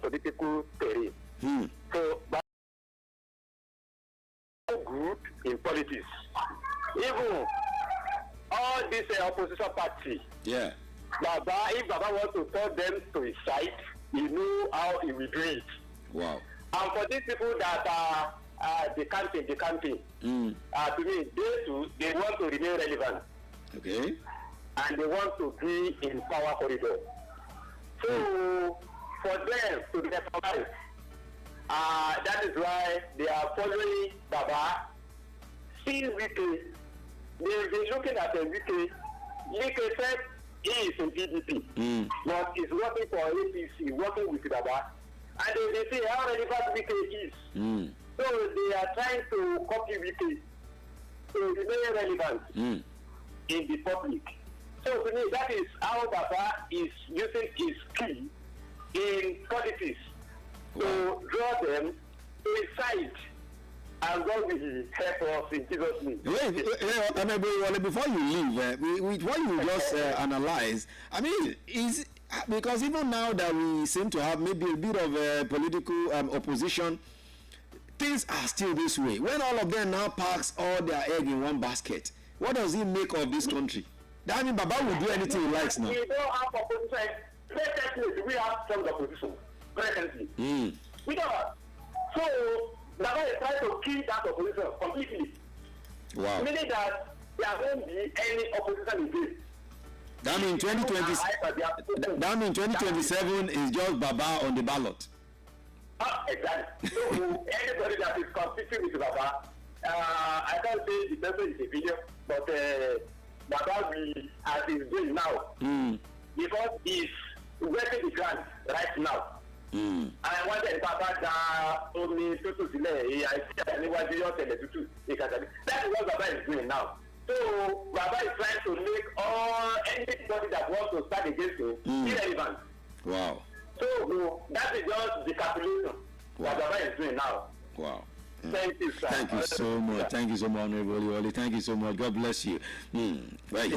political terrain. So, but good in politics. Even all this opposition party. Yeah. Baba, if Baba wants to turn them to his side, he know how he will do it. Wow. And for these people that are decanting, to me, they want to remain relevant. Okay. And they want to be in power corridor. So, for them to be recognized, that is why they are following Baba. See Wike, they've been looking at Wike. Wike said he is in PDP, but he's working for APC, working with Baba. And they say how relevant Wike is. So they are trying to copy Wike to remain relevant in the public. So to me, that is how Baba is using his key in politics to draw them to his side, and God will help us in Jesus' name. Wait, before you leave, with what you just analyze, I mean, is because even now that we seem to have maybe a bit of political opposition, things are still this way. When all of them now packs all their egg in one basket, what does he make of this country? That means Baba will do anything he likes now. We don't have opposition. Presently, we have some opposition. Presently. We don't have. So, Baba is trying to kill that opposition completely. Wow. Meaning that there won't be any opposition again. That means 2027 is just Baba on the ballot. Exactly. So, anybody that is competing with Baba, I can't say the person is a video, but Baba will, as he's doing now, because he's wetting the ground right now. I wanted Baba to only to delay. I see anyone do not tell the truth. That is what Baba is doing now. So Baba is trying to make anybody that wants to start against him irrelevant. Wow. So that is just the calculation that Baba is doing now. Wow. Thank you, sir. Thank you so much. Thank you so much, Honorable Oli. Thank you so much. God bless you. Well,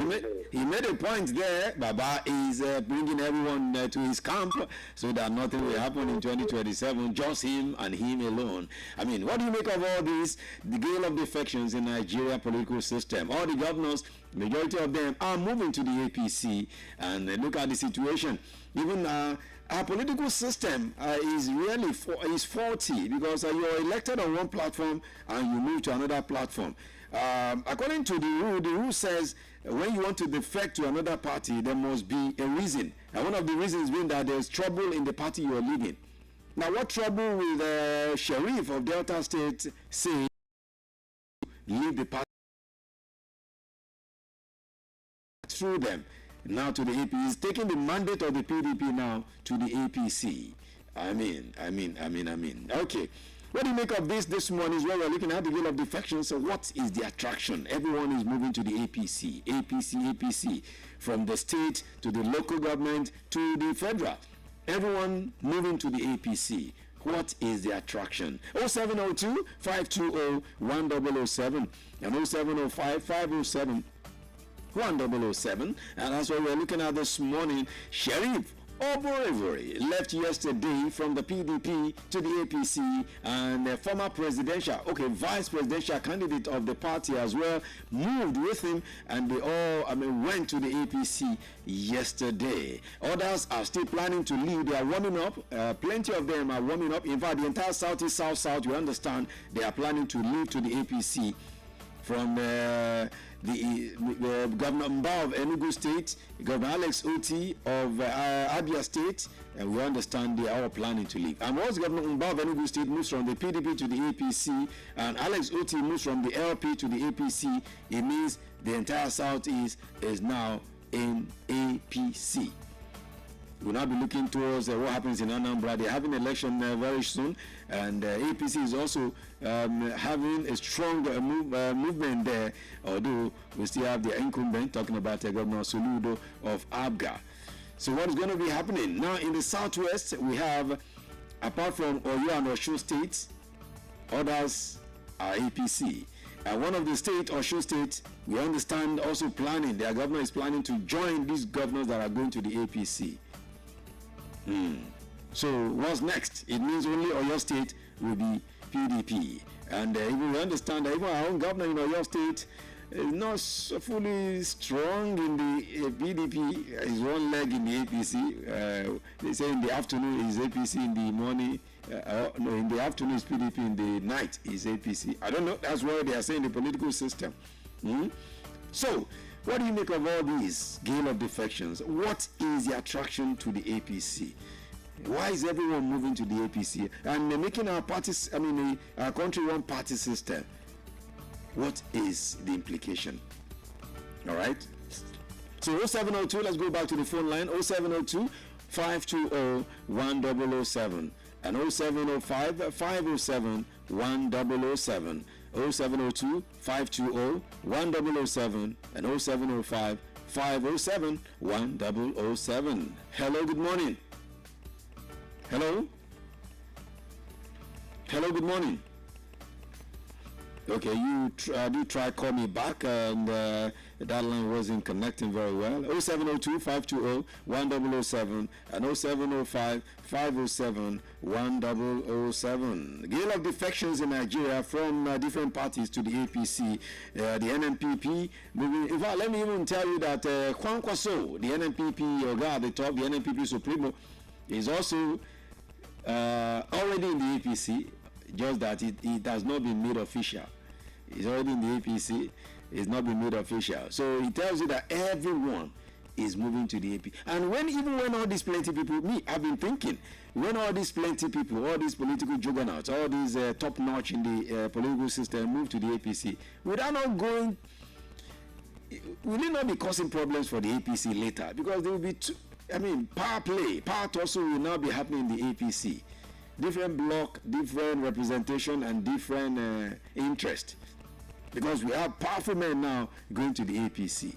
he made a point there. Baba is bringing everyone to his camp so that nothing will happen in 2027. Just him and him alone. I mean, what do you make of all this? The gale of defections in Nigeria political system. All the governors, majority of them are moving to the APC, and look at the situation. Even our political system is really is faulty because you're elected on one platform and you move to another platform. According to the rule says when you want to defect to another party, there must be a reason. And one of the reasons being that there's trouble in the party you're leaving. Now, what trouble will the sheriff of Delta State say leave the party through them? Now to the APC. He's taking the mandate of the PDP now to the APC. I mean. Okay. What do you make of this morning is where we're looking at the gale of defections. So what is the attraction? Everyone is moving to the APC. APC. From the state to the local government to the federal. Everyone moving to the APC. What is the attraction? 0702 520 1007 and 0705 507 1007, and that's what we're looking at this morning. Sheriff Oborevori left yesterday from the PDP to the APC, and the former vice presidential candidate of the party as well moved with him, and they all went to the APC yesterday. Others are still planning to leave. They are warming up. Plenty of them are warming up. In fact, the entire Southeast, South, you understand, they are planning to leave to the APC from the Governor Mba of Enugu State, Governor Alex Oti of Abia State, and we understand they are all planning to leave. And once Governor Mba of Enugu State moves from the PDP to the APC, and Alex Oti moves from the LP to the APC, it means the entire Southeast is now in APC. We'll now be looking towards what happens in Anambra. They're having an election very soon, and APC is also having a strong movement there, although we still have the incumbent talking about Governor Soludo of Abga. So what is going to be happening? Now in the Southwest, we have, apart from Oyo and Osun states, others are APC. And one of the states, Osun State, we understand also planning, their governor is planning to join these governors that are going to the APC. So what's next? It means only Oyo State will be PDP, and even we understand that even our own governor in Oyo State is not so fully strong in the PDP. His one leg in the APC. They say in the afternoon is APC, in the morning. No, in the afternoon is PDP, in the night is APC. I don't know. That's what they are saying, the political system. So, what do you make of all these gale of defections? What is the attraction to the APC? Why is everyone moving to the APC and making our parties, our country one party system? What is the implication? All right. So 0702, let's go back to the phone line. 0702 520 1007 and 0705 507 1007. 0702 520 1007 and 0705 507 1007. Hello, good morning. Hello? Hello, good morning. Okay, you try call me back, and that line wasn't connecting very well. 0702 520 1007 and 0705 507 1007. Gale of defections in Nigeria from different parties to the APC, the NNPP. In fact, let me even tell you that Juan Kwaso, the NNPP, your guy at the top, the NNPP Supremo, is also already in the APC, just that it has not been made official. It's already in the APC, it's not been made official. So it tells you that everyone is moving to the AP. And even when all these plenty people, I've been thinking, when all these plenty people, all these political juggernauts, all these top-notch in the political system move to the APC, will it not be causing problems for the APC later? Because there will be power tussle will now be happening in the APC. Different block, different representation, and different interest. Because we have powerful men now going to the APC.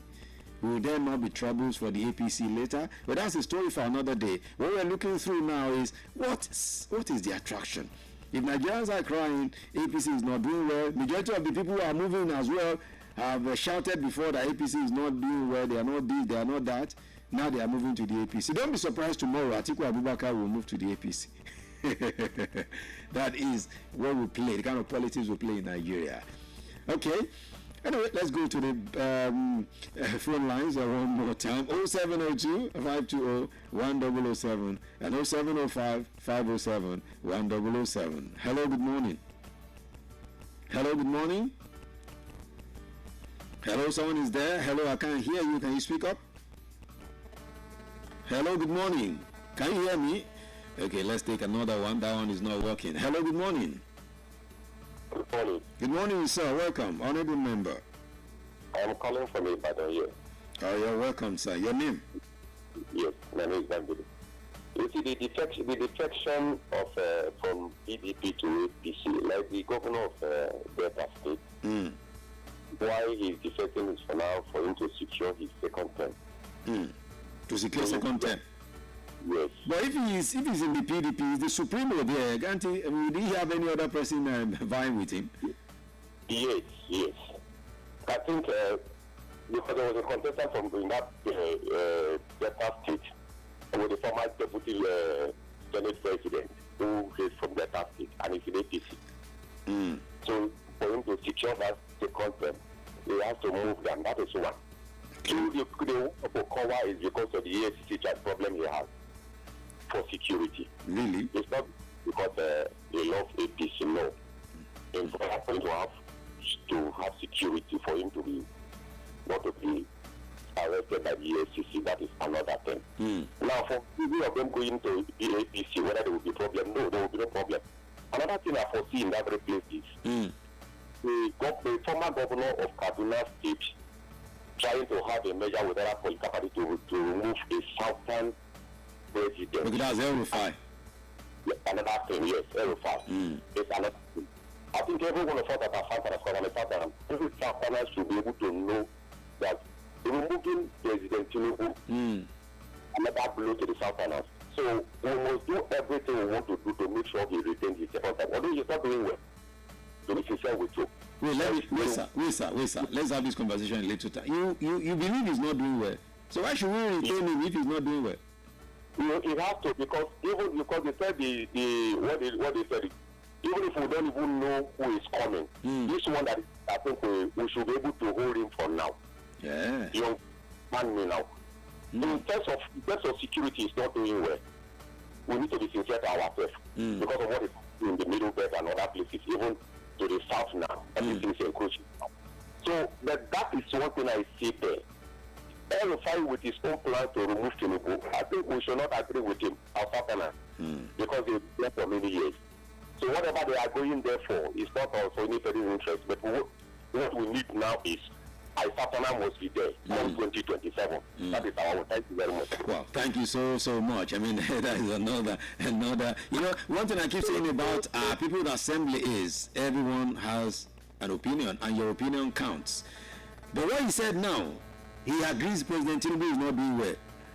Will there not be troubles for the APC later? But that's a story for another day. What we're looking through now is what is the attraction? If Nigerians are crying, APC is not doing well. Majority of the people who are moving as well have shouted before that APC is not doing well. They are not this, they are not that. Now they are moving to the APC. Don't be surprised tomorrow. Atiku Abubakar will move to the APC. That is what we play, the kind of politics we play in Nigeria. Okay. Anyway, let's go to the phone lines one more time. 0702 520 1007 and 0705 507 1007. Hello, good morning. Hello, good morning. Hello, someone is there. Hello, I can't hear you. Can you speak up? Hello, good morning. Can you hear me? Okay, let's take another one. That one is not working. Hello, good morning. Good morning. Good morning, sir. Welcome, honorable member. I am calling from Ibadan here. Oh, you're welcome, sir. Your name? Yes, my name is Bambili. You see, the defection of from PDP to APC, like the governor of Delta State, why he's defecting is for now for him to secure his second term. To secure second term? Yes. But if he's in the PDP, he's the supremo there, can't he? I mean, did he have any other person vying with him? Yes. I think because there was a contestant from that Delta State with the former deputy Senate president who is from Delta State and is in APC. So for him to secure that second term, he has to move them. That is one. Two, the cover is because of the AFCC problem he has for security. Really? It's not because they love APC, no. In fact, for him to have security for him to be not to be arrested by the AFCC, that is another thing. Now, for people of them going to the APC, whether there will be a problem, no, there will be no problem. Another thing I foresee in that very place is the former governor of Kaduna State trying to have a measure with other political party to remove a southern president. Look, that's L5. Another thing, yes, L5. It's another thing. I think every one of us that are southern, every southerner should be able to know that removing President Tinubu another blow to the southerners. So we must do everything we want to do to make sure he retains his second time. Although he's not doing well, to be sincere with you. Wait, sir. Let's have this conversation in a little time. You believe he's not doing well. So why should we retain him if he's not doing well? It has to, because even because they said what they said, even if we don't even know who is coming, this one that I think we should be able to hold him for now. Yeah. Young man me now. In terms of security, is not doing well. We need to be sincere to ourselves because of what is in the middle belt and other places, even to the south now. Everything is encroaching now. So that is one thing I see there. El-Rufai with his own plan to remove Tinubu, I think we should not agree with him as Southerners because they've been there for many years. So whatever they are going there for is not also anybody's interest. But what we need now is Southerners must be there from 2027. That is our own. Thank you very much. Wow, thank you so much. I mean, that is another. You know, one thing I keep saying about People's Assembly is everyone has an opinion, and your opinion counts. But what he said now, he agrees President Tinubu is not doing well,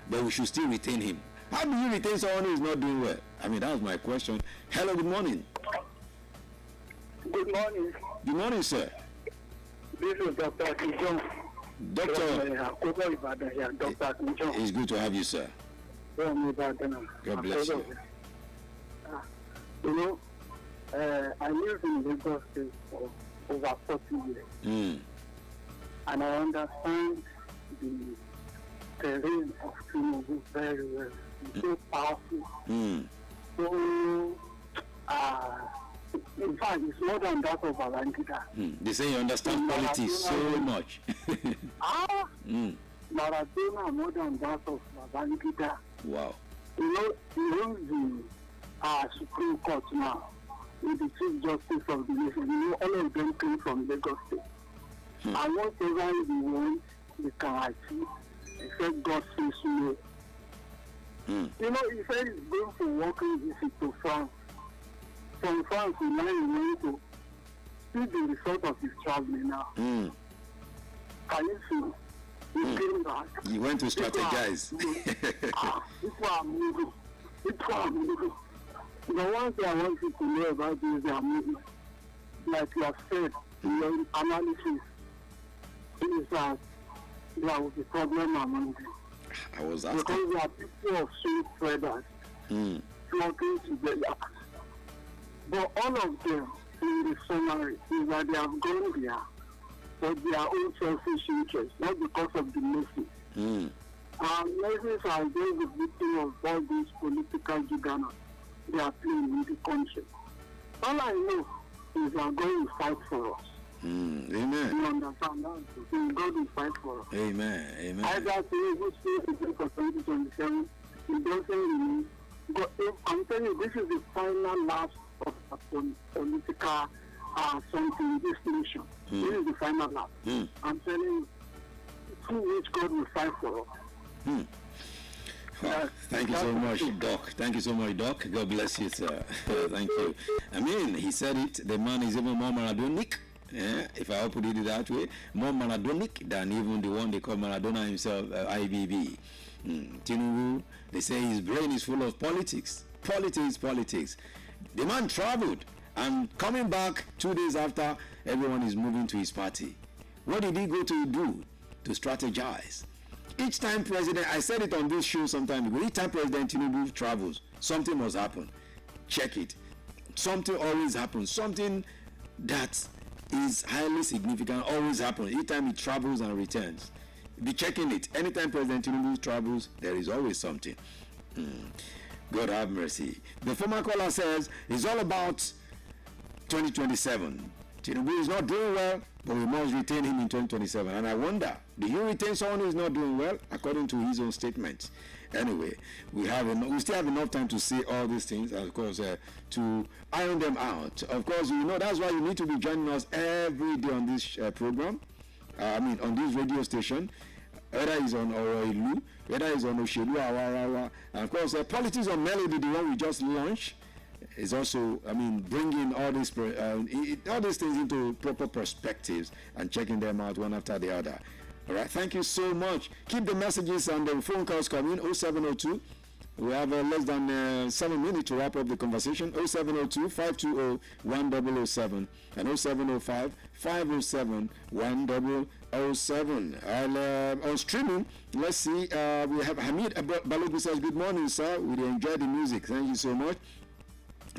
but we should still retain him. How do you retain someone who is not doing well? I mean, that was my question. Hello, good morning. Good morning. Good morning, sir. This is Dr. Kinjon. Doctor. Dr. Kinjon. It's good to have you, sir. God bless you. You know, I lived in Lagos State for over 40 years. And I understand the terrain of Tinubu very well. It's so powerful. So, in fact, it's more than that of Babangida. They say you understand politics so much. Maradona more than that of Babangida. Wow. You know, he owns the Supreme Court now with the Chief Justice of the nation. You know, all of them came from Lagos State. And whatever he wants, they can achieve, except God says no. You know, he said he's going for working visit to France. From France, he now went to see the result of his traveling now. Can you see? He came back. You went to strategize. People are moving. The one thing I want you to know about this their movement, like you have said in your analysis, is that there was a problem among them. I was asking. Because there are people of swing traders flocking together. But all of them, in the summary, is that they have gone there for their own selfish interests, not because of the message. Messages are just the victim of all these political juggernauts they are playing in the country. All I know is they are going to fight for us. Amen. You understand that? God will fight for us. Amen. Amen. Either to stay for 2027, it doesn't really. But I'm telling you, this is the final last of political something, this nation. This is the final last. I'm telling you, through which God will fight for us. Well, thank you so much, Doc. Thank you so much, Doc. God bless you, sir. Thank you. I mean, he said it. The man is even more Maradonic. If I put it that way, more Maradonic than even the one they call Maradona himself, IBB. Tinubu, they say his brain is full of politics. Politics. The man traveled and coming back 2 days after, everyone is moving to his party. What did he go to do? To strategize. Each time President, I said it on this show some time ago, each time President Tinubu travels, something must happen. Check it. Something always happens. Something that is highly significant always happens. Each time he travels and returns. Be checking it. Anytime President Tinubu travels, there is always something. God have mercy. The former caller says it's all about 2027. Tinubu is not doing well, but we must retain him in 2027. And I wonder, do you retain someone who is not doing well, according to his own statement? Anyway, we still have enough time to say all these things, and of course, to iron them out. Of course, you know that's why you need to be joining us every day on this program. On this radio station, whether it's on Oroilu, whether it's on Oshelu Awarawa, and of course, Politics on Melody, the one we just launched, is also, bringing all these things into proper perspectives and checking them out one after the other. All right, thank you so much. Keep the messages and the phone calls coming. 0702. We have less than 7 minutes to wrap up the conversation. 0702 520 1007 and 0705 507 1007. On streaming, let's see. We have Hamid Balogu says, good morning, sir. We enjoy the music. Thank you so much.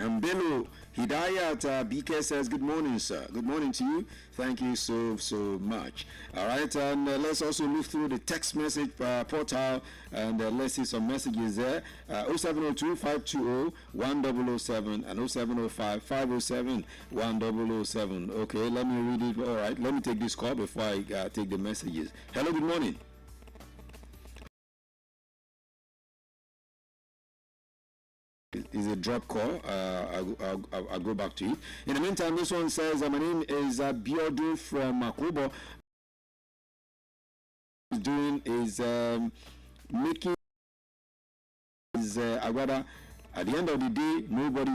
And Bello Hidayat BK says, good morning, sir. Good morning to you. Thank you so much. All right, and let's also look through the text message portal, and let's see some messages there. 0702 520 1007 and 0705 507 1007. Okay, let me read it. All right, let me take this call before I take the messages. Hello, good morning. Is a drop call. I'll go back to it. In the meantime, this one says, my name is Biodu from Makubo. Doing is making is Agwada. At the end of the day, nobody.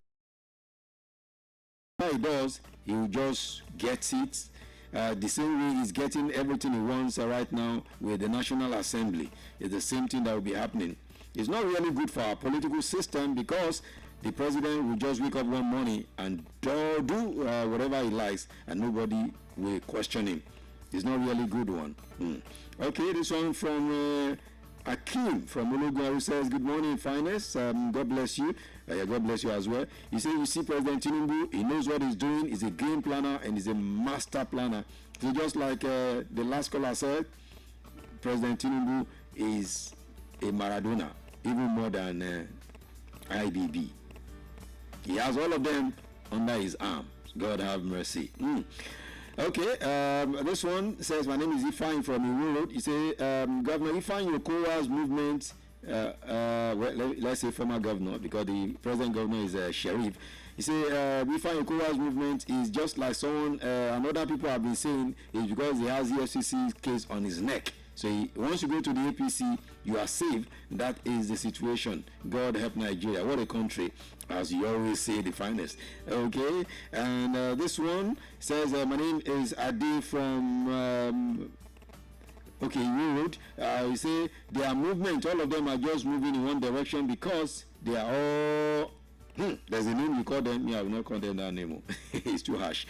What he does, he will just get it. The same way he's getting everything he wants right now with the National Assembly. It's the same thing that will be happening. It's not really good for our political system, because the president will just wake up one morning and do whatever he likes, and nobody will question him. It's not really a good one. Okay, this one from Akim from Ologun, who says, good morning, finest. God bless you. God bless you as well. He says, you see President Tinubu, he knows what he's doing. He's a game planner and he's a master planner. So just like the last caller said, President Tinubu is a Maradona, even more than IBB. He has all of them under his arm. God have mercy. Okay, this one says, my name is Ifeanyi from Iwo Road. He says, Governor Ifeanyi Okowa's movement, let's say former governor, because the present governor is Sheriff. He said, Ifeanyi Okowa's movement is just like someone, and other people have been saying, is because he has the FCC case on his neck. So once you go to the APC, you are safe. That is the situation. God help Nigeria. What a country, as you always say, the finest. Okay, and this one says, my name is Adi from you road. You say their movement, all of them are just moving in one direction because they are all There's a name you call them. Me, I will not call them that name. It's too harsh.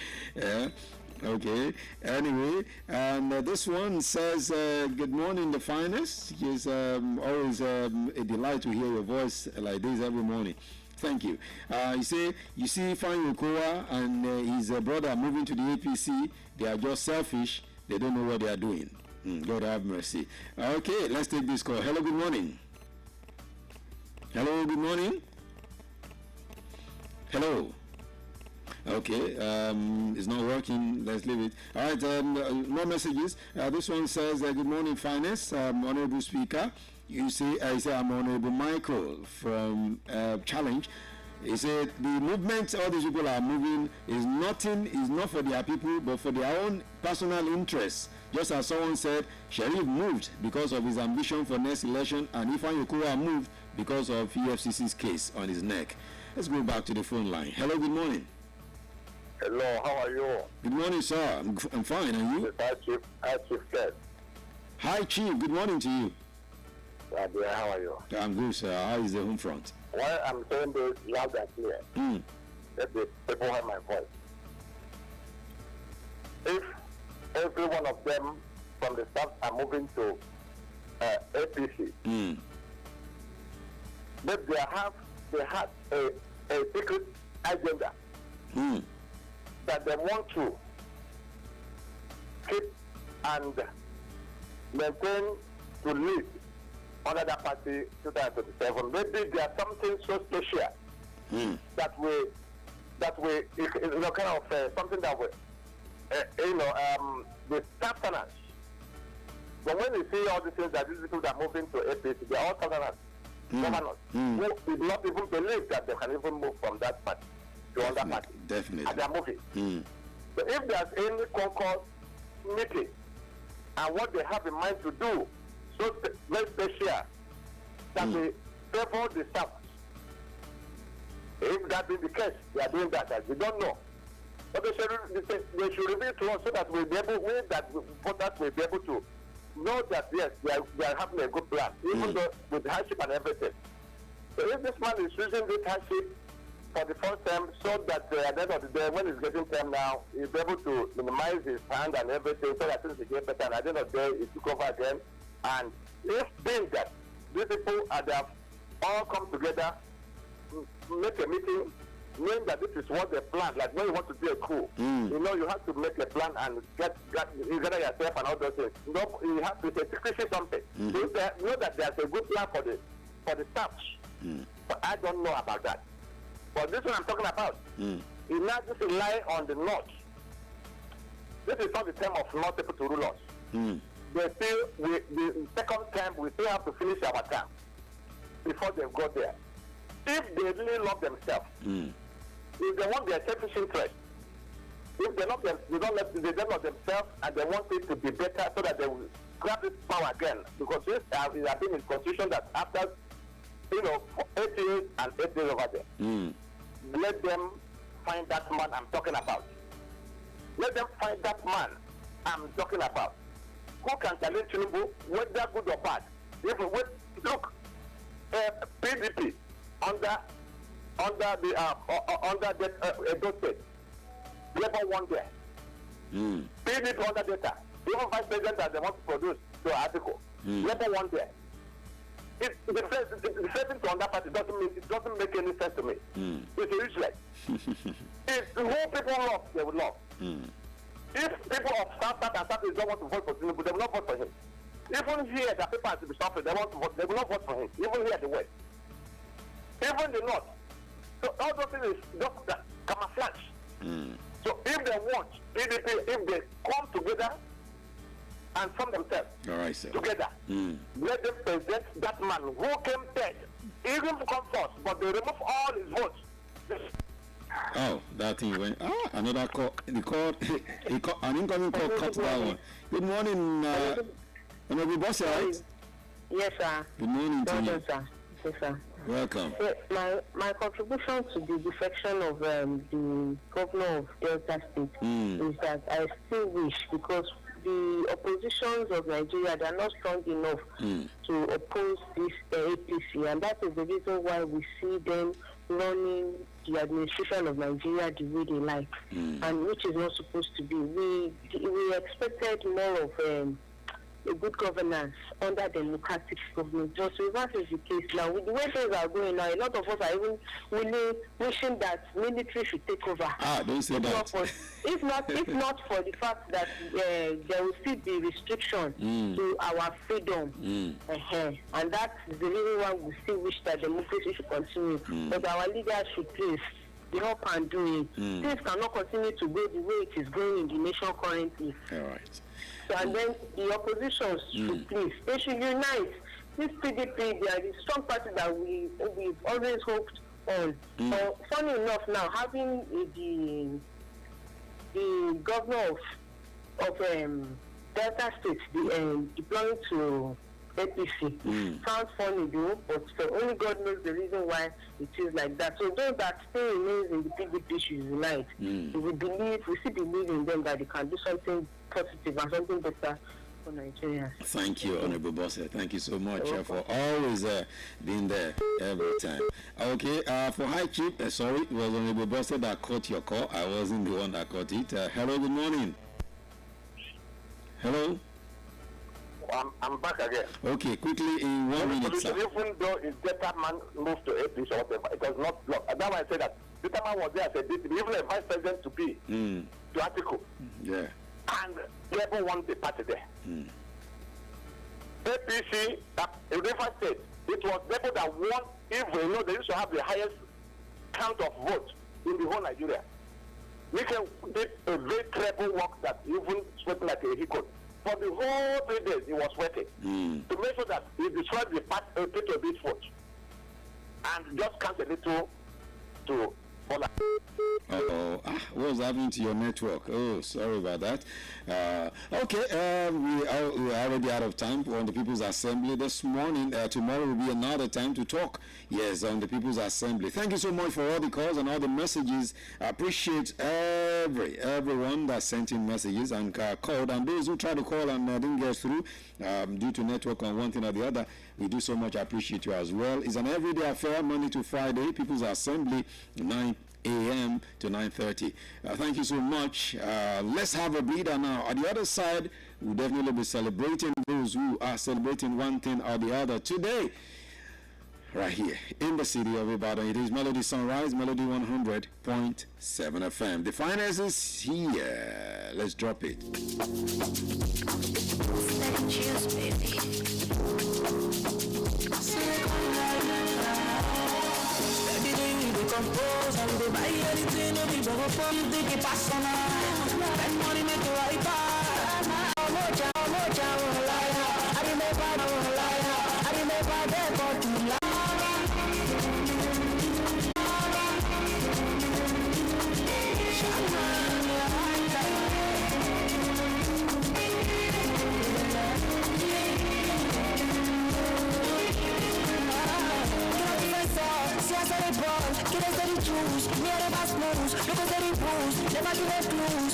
Okay. Anyway, and this one says, "Good morning, the finest. It's always a delight to hear your voice like this every morning. Thank you." You see, Fine Yokoa and his brother moving to the APC. They are just selfish. They don't know what they are doing. God have mercy. Okay, let's take this call. Hello, good morning. Hello, good morning. Hello. Okay, it's not working. Let's leave it. All right, more messages. This one says, "Good morning, finest, Honorable Speaker." You say, I say, I'm Honorable Michael from Challenge. He said, the movement all these people are moving is not for their people, but for their own personal interests. Just as someone said, Sharif moved because of his ambition for next election, and Ifan Yokoa moved because of EFCC's case on his neck. Let's go back to the phone line. Hello, good morning. Hello, how are you? Good morning, sir. I'm fine, and you? Hi, Chief Ted. Hi, Chief. Good morning to you. How are you? I'm good, sir. How is the home front? Why I'm saying this loud and clear, let the people hear my voice. If every one of them from the staff are moving to APC, but they have a secret agenda that they want to keep and maintain to lead under that party 2027. Maybe there's something so special that we kind of something that we the southerners. But when you see all these things that these people that are moving to APC, they are all southerners, governors who do not even believe that they can even move from that party to other party. Definitely. And they are moving. So if there's any concourse meeting and what they have in mind to do, so very special that they favor the staff. If that be the case, they are doing that as we don't know. But they should reveal to us so that we'll be able, voters will be able to know that yes, they are having a good plan, even though with hardship and everything. So if this man is using this hardship for the first time, so that at the end of the day, when he's getting time now, he'll be able to minimize his hand and everything, so that things will get better. And at the end of the day, he took over again. And if being that these people have all come together, make a meeting, knowing that this is what they plan, like when you want to do a coup, you have to make a plan and get gather yourself and all those things. You have to say secrecy something. Know that there's a good plan for the staff. But I don't know about that. But this one I'm talking about, is not just rely on the North. This is not the time of North people to rule us. They still, the second time, we still have to finish our term before they go there. If they really love themselves, if they want their selfish interest, if they love they don't love themselves and they want it to be better so that they will grab this power again. Because this has been in constitution that after 8 years and 8 days over there, let them find that man I'm talking about. Let them find that man I'm talking about. Who can challenge Tinubu, whether good or bad? If we look, PDP under the Edo State, Labour won there. PDP under data, even vice president that they want to produce the article, Labour won there. The saving to under party doesn't make any sense to me. It's useless. If who people love, they will love. If people of South and South don't want to vote for Tinubu, they will not vote for him. Even here, the people to be suffering, they want to vote, they will not vote for him. Even here, the West. Even the North. So all those things is just camouflage. So if they want, if they come together and form themselves together, let them present that man who came third, even to come first, but they remove all his votes. Oh, that thing went. Another call. An incoming call cut that one. Good morning, Honorable Boss, right? Yes, sir. Good morning to you. Sir. Yes, sir. Welcome. My contribution to the defection of the governor of Delta State is that I still wish, because the oppositions of Nigeria, they are not strong enough to oppose this APC, and that is the reason why we see them running the administration of Nigeria the way they like, and which is not supposed to be. We expected more of a good governance under democratic government. Just reverse is the case now. With the way things are going now, a lot of us are even really wishing that military should take over. Don't say that. If not for the fact that there will still be restriction to our freedom, and that is the reason why we still wish that democracy should continue. But our leaders should please help and do it. Things cannot continue to go the way it is going in the nation currently. All right. So, and then the opposition should please, they should unite. This PDP, they are the strong party that we've always hoped on. So, funny enough, now having the governor of Delta State deploying to APC sounds funny though, but only God knows the reason why it is like that. So those that still remains in the PDP should unite. We still believe in them that they can do something positive and something better for Nigeria. Thank you, Honorable Bosse. Thank you so much for always being there every time. Okay, for High Chief, sorry, it was Honorable Bosse that caught your call. I wasn't the one that caught it. Hello, good morning. Hello. I'm back again. Okay, quickly in 1 minute, sir. Even though his data man moved to APC or whatever, it was not blocked. And now I said that data man was there as a deputy, even a vice president to be to article. Yeah. And never won the party there. APC, in River State, it was people that won, even they used to have the highest count of votes in the whole Nigeria. We can did a very terrible work that even sweating like a hiccup. For the whole 3 days, he was sweating to make sure that he destroyed the part a bit vote and just count a little to follow. What was happening to your network? Oh, sorry about that. Okay, we are already out of time on the People's Assembly this morning. Tomorrow will be another time to talk, yes, on the People's Assembly. Thank you so much for all the calls and all the messages. I appreciate everyone that sent in messages and called, and those who tried to call and didn't get through due to network on one thing or the other. We do so much appreciate you as well. It's an everyday affair, Monday to Friday, People's Assembly, 9 a.m. to 9:30. Thank you so much. Let's have a breather now. On the other side, we'll definitely be celebrating those who are celebrating one thing or the other today. Right here in the city of Ibadan. It is Melody Sunrise, Melody 100.7 FM. The finance is here. Let's drop it. Cheers, baby. Compose and they buy anything to be bubble from think it pass on that money make the right back. I remember that for too long. Never do them close. Never do them close.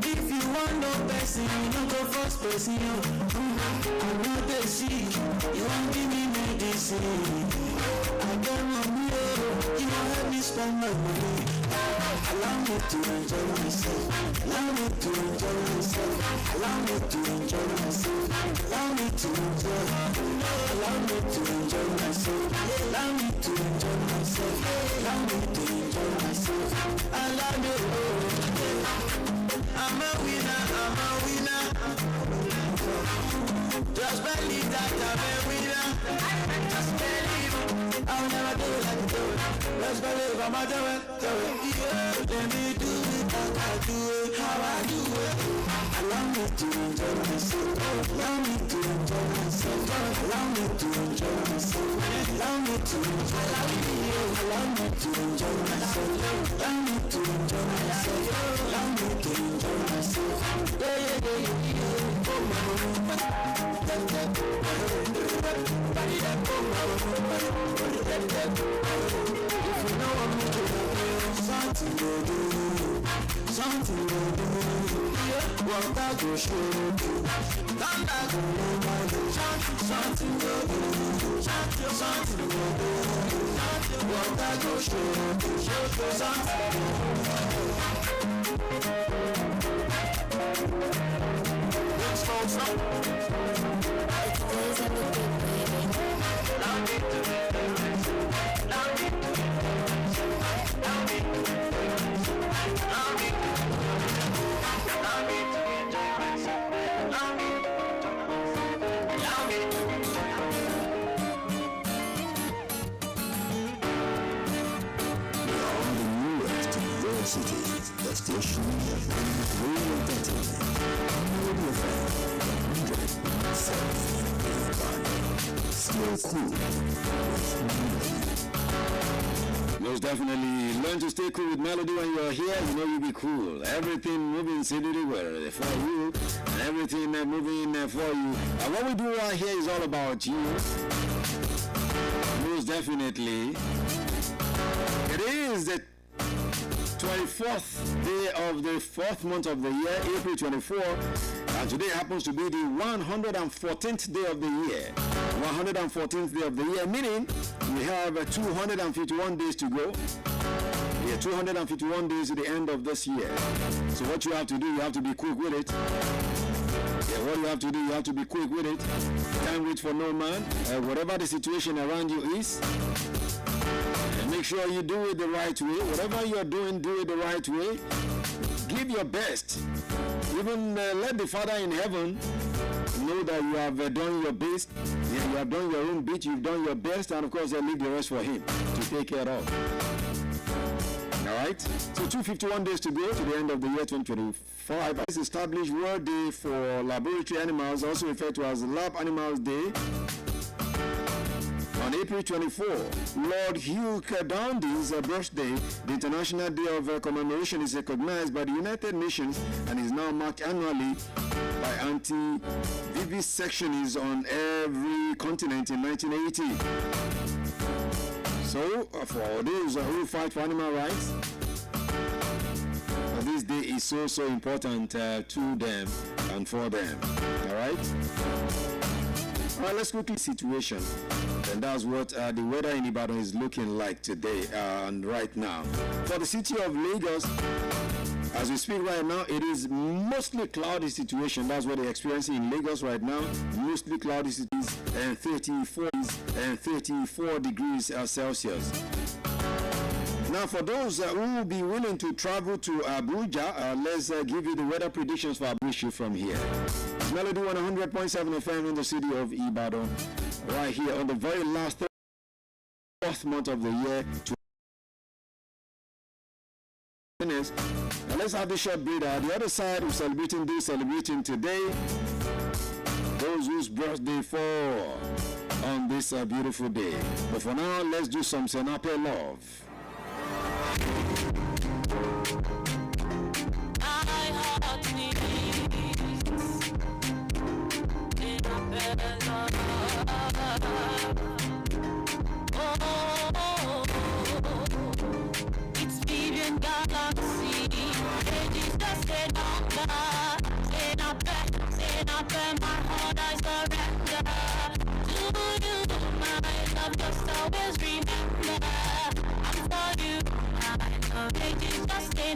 If you want no person, you don't go first person. I'm not the sick, you won't give me medicine. I don't want you, you won't help me spend my money. Allow me to enjoy myself. Allow me to enjoy myself. Allow me to enjoy myself. Allow me to enjoy. Allow me to enjoy myself. Allow me to enjoy myself. Allow me to enjoy myself. Allow me. I'm a winner. I'm a winner. Just believe that I'm a winner. Just believe I'll never do it like you do it. Just believe I'ma do it, do it. Yeah, let me do it like I do it, how I do it. Allow me to enjoy myself. Allow me to enjoy myself. Allow me to enjoy myself. Allow me to enjoy myself. Allow me to enjoy myself. Allow me to enjoy myself. Allow me to enjoy myself. Yeah, yeah, yeah, yeah. If you know I'm making something to do, something to do. What I go show you, thunder go my something to do, something to do. What I go show you, let's go the station with real entertainment. Radio FM 100.7. Still cool. Most definitely learn to stay cool with melody when you're here. You know you'll be cool. Everything moving steadily well for you, and everything moving for you. And what we do right here is all about you. Most definitely. It is the 24th day of the 4th month of the year, April 24, and today happens to be the 114th day of the year. 114th day of the year, meaning we have 251 days to go. Yeah, 251 days to the end of this year. So what you have to do, you have to be quick with it. Yeah, what you have to do, you have to be quick with it. Can't wait for no man. Whatever the situation around you is, make sure you do it the right way. Whatever you're doing, do it the right way. Give your best. Even let the Father in heaven know that you have done your best. Yeah, you have done your own bit. You've done your best, and of course, leave the rest for Him to take care of. All right. So 251 days to go to the end of the year 2025. This established World Day for Laboratory Animals, also referred to as Lab Animals Day. On April 24, Lord Hugh Downdy's birthday, the International Day of Commemoration, is recognized by the United Nations and is now marked annually by anti-vivisectionists on every continent in 1980. So, for those who fight for animal rights, this day is so important to them and for them. All right? All right, let's quickly situation. And that's what the weather in Ibadan is looking like today and right now. For the city of Lagos, as we speak right now, it is mostly cloudy situation. That's what they're experiencing in Lagos right now. Mostly cloudy cities and 34 degrees Celsius. Now, for those who will be willing to travel to Abuja, let's give you the weather predictions for Abuja from here. It's Melody 100.7 FM in the city of Ibadan, right here on the very last 4th month of the year. Now let's have the short breather. The other side, we're celebrating today. Those whose birthday fall on this beautiful day. But for now, let's do some Senape love. Just always remember, I'm for you. My love, just stay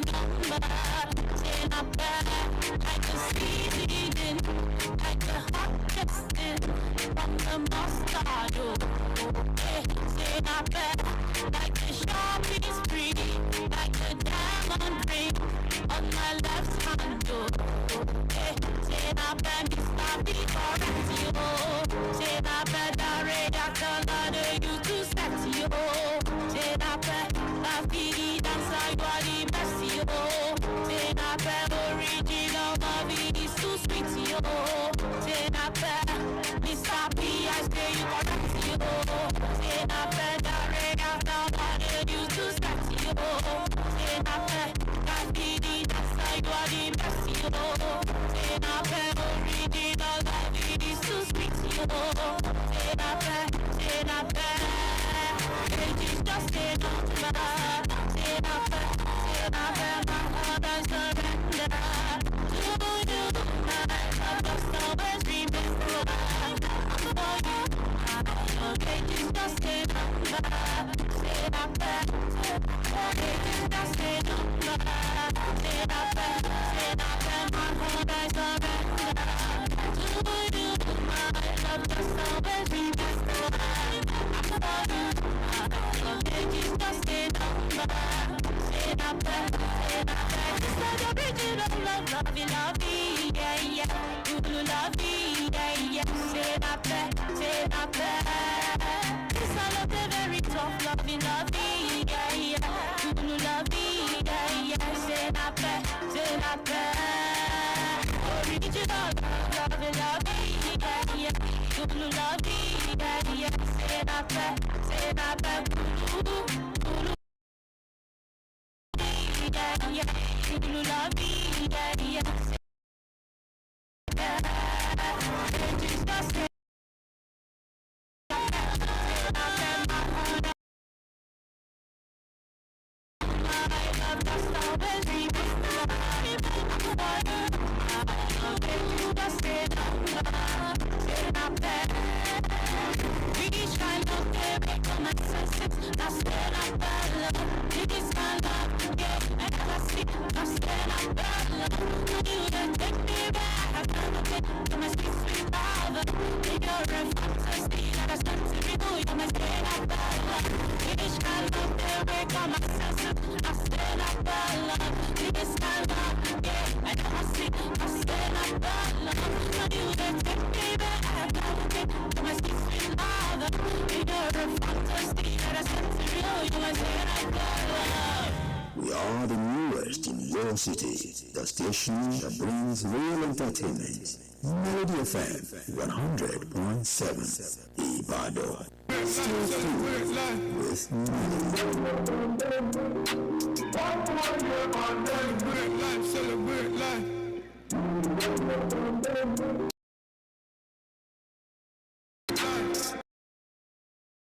We are the newest in your city, the station that brings real entertainment. Melody FM 100.7 Ibadan. Still cool with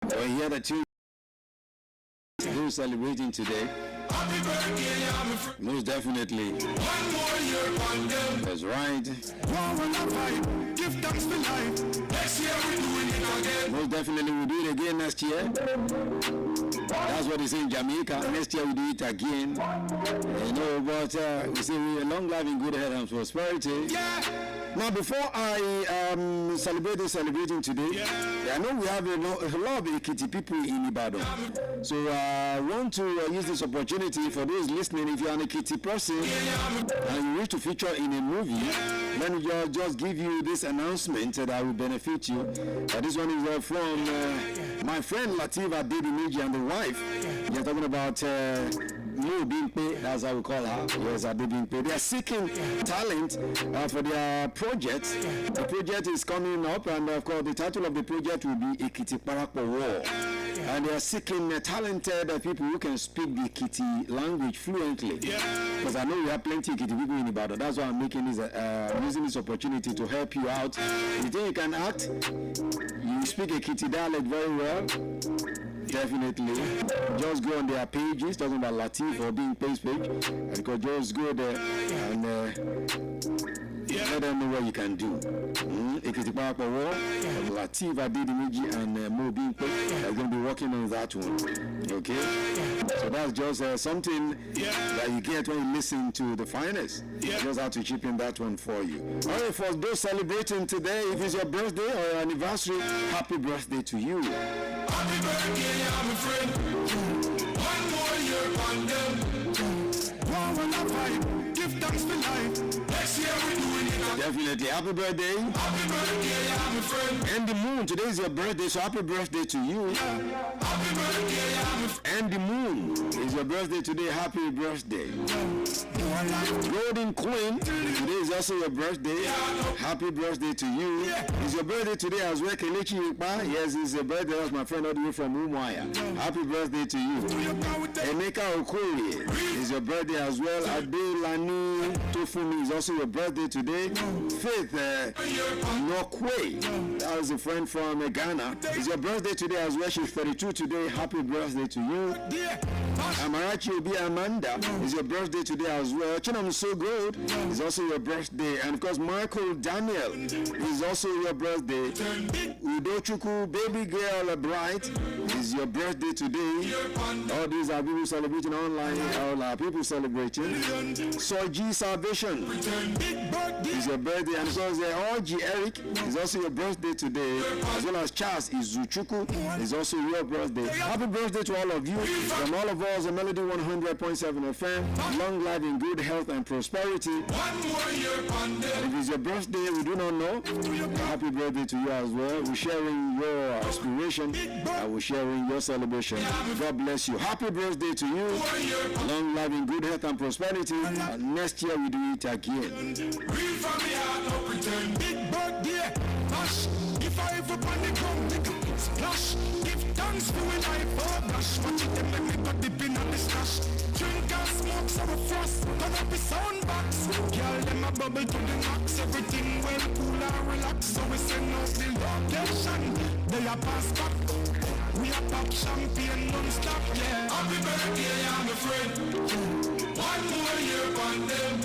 We're here that you who's celebrating today. Most definitely. That's right. Most definitely we'll do it again next year. That's what they say in Jamaica. Next year we'll do it again. But we say we long life in good health and prosperity. Now, before I celebrating today, I know we have a lot of Ekiti people in Ibadan. So I want to use this opportunity for those listening. If you're an Ekiti person and you wish to feature in a movie, then we'll just give you this announcement that will benefit you. This one is from my friend Latif Adedimiji and the wife. They're talking about Mo Bimpe, that's how we call her. Yes, Adebimpe. They are seeking talent for their project. The project is coming up, and of course, the title of the project will be Ekiti Parappa War. And they are seeking talented people who can speak the Ekiti language fluently. Because I know we have plenty of Ekiti people in Ibadan. That's why I'm making this, using this opportunity to help you out. You think you can act? You speak Ekiti dialect very well. Definitely. Just go on their pages, talking about Latif or being page. And just go there and let them know what you can do. Ekiti Parappa War, Latif Adedimiji and Mo Bimpe are going to be working on that one. Okay? So that's just something that you get when you listen to the finest. I just have to chip in that one for you. Alright, for those celebrating today, if it's your birthday or your anniversary, happy birthday to you. Happy birthday, I'm a friend. One more year on them. One on a pipe. Give thanks for life. Next year we're doing it again. Definitely. Happy birthday. Happy birthday, I'm a friend. And the moon, today is your birthday, so happy birthday to you. Happy birthday, I'm a friend. And the moon is your birthday today. Happy birthday. Golden Queen, today is also your birthday. Happy birthday to you. It's your birthday today as well, Kelechi Ipa. Yes, it's your birthday. That's my friend all the way from Umuaya. Happy birthday to you. Emeka Okoye, it's your birthday as well. Adelani Tofumi is also your birthday today. Faith Nokwe, that was a friend from Ghana. It's your birthday today as well. She's 32 today. Happy birthday to you. Amarachi Obi Amanda, is your birthday today as well. Chinam So Good is also your birthday. And of course, Michael Daniel is also your birthday. Udochuku, baby girl Bright, is your birthday today. All these are people celebrating online. All are people celebrating. Soji Salvation is your birthday. And of course, Orji Eric is also your birthday today. As well as Charles Izuchuku is also your birthday. Happy birthday to all of you. From all of us, a Melody 100.7 FM. Long life in good health and prosperity. If it's your birthday, we do not know. Happy birthday to you as well. We're sharing your aspiration and we're sharing your celebration. God bless you. Happy birthday to you. Long life in good health and prosperity. And next year we do it again. Big birthday, gosh, if I ever panic, splash, give thanks for when I fall, gosh, watch it, them make me go deep in on the stash. Drink and smoke, so we frost, gonna be sound box. Girl, them a bubble to the max, everything well cool and relax. So we send out the location, they a pass back. We a pop champagne non-stop, yeah. Happy birthday, I'm a friend. One more year on them.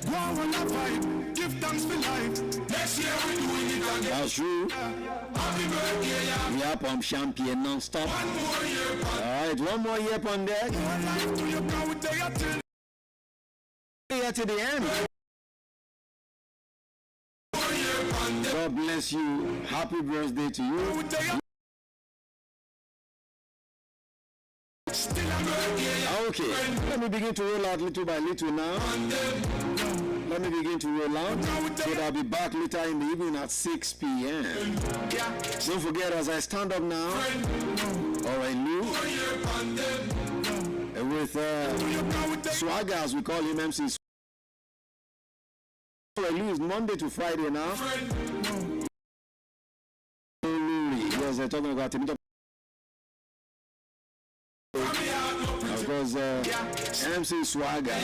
Go on a vibe, give thanks for life. Next year we doing it again. That's true. Happy birthday, yeah. We are pump champagne non-stop. One more year on. Alright, one more year on there. Life to your cow, they are till. Here to the end. God bless you. Happy birthday to you. Okay, let me begin to roll out little by little now. Let me begin to roll out. So that I'll be back later in the evening at 6 p.m. Don't forget, as I stand up now, alright, Lou, with Swagger, as we call him, MC. Alright, Lou is Monday to Friday now. Yes, they're talking about it. Of course, MC Swagger,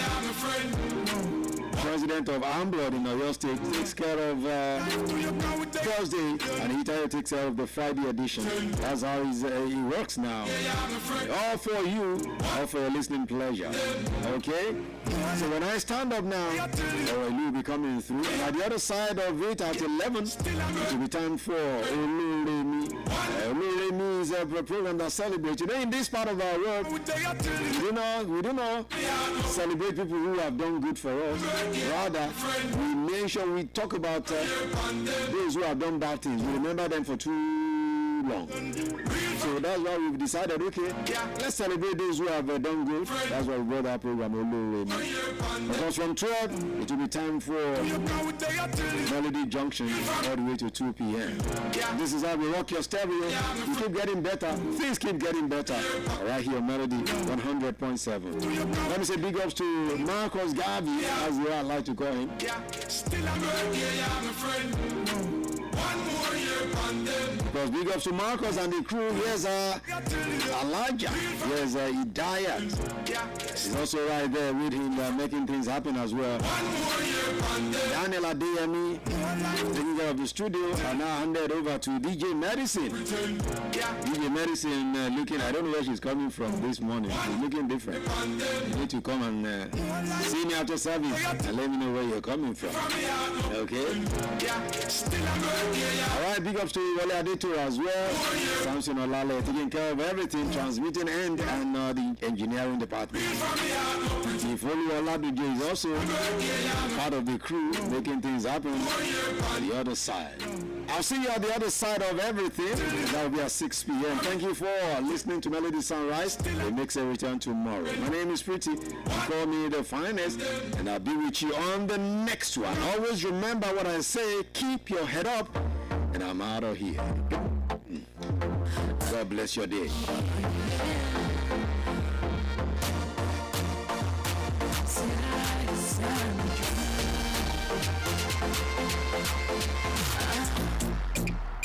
president of Amblood in Oyo State, takes care of Thursday, and Italy takes care of the Friday edition. That's how he works now. All for you, all for your listening pleasure. Okay? So when I stand up now, you'll be coming through. And at the other side of it, at 11, it will be time for Oluremi. Oluremi is a program that celebrates. You know, in this part of our world, we do not celebrate people who have done good for us. Rather, we mention, we talk about those who have done bad things. We remember them for too long. So that's why we've decided, okay, let's celebrate those who have done good. That's why we brought our program. Because from 12, it will be time for Melody Junction all the way to 2 p.m. This is how we rock your stereo. You keep getting better. Things keep getting better. Right here, Melody 100.7. Let me say big ups to Marcos Gabi, as I like to call him. Because big ups to Marcos and the crew. Here's Elijah. Here's Idayat. He's also right there with him, making things happen as well. Daniel Adeyemi, taking care of the studio, and now handed over to DJ Medicine. DJ Medicine looking, I don't know where she's coming from this morning. She's looking different. You need to come and see me after service and let me know where you're coming from. Okay? Alright, big ups to Wale Adeto as well. Samson Olale taking care of everything, transmitting and the engineering department. Ifolu Oladujo is also part of the crew, making things happen on the other side. I'll see you at the other side of everything. That will be at 6 p.m. Thank you for listening to Melody Sunrise. It makes a return tomorrow. My name is Pretty. You call me the finest, and I'll be with you on the next one. Always remember what I say. Keep your head up, and I'm out of here. God bless your day.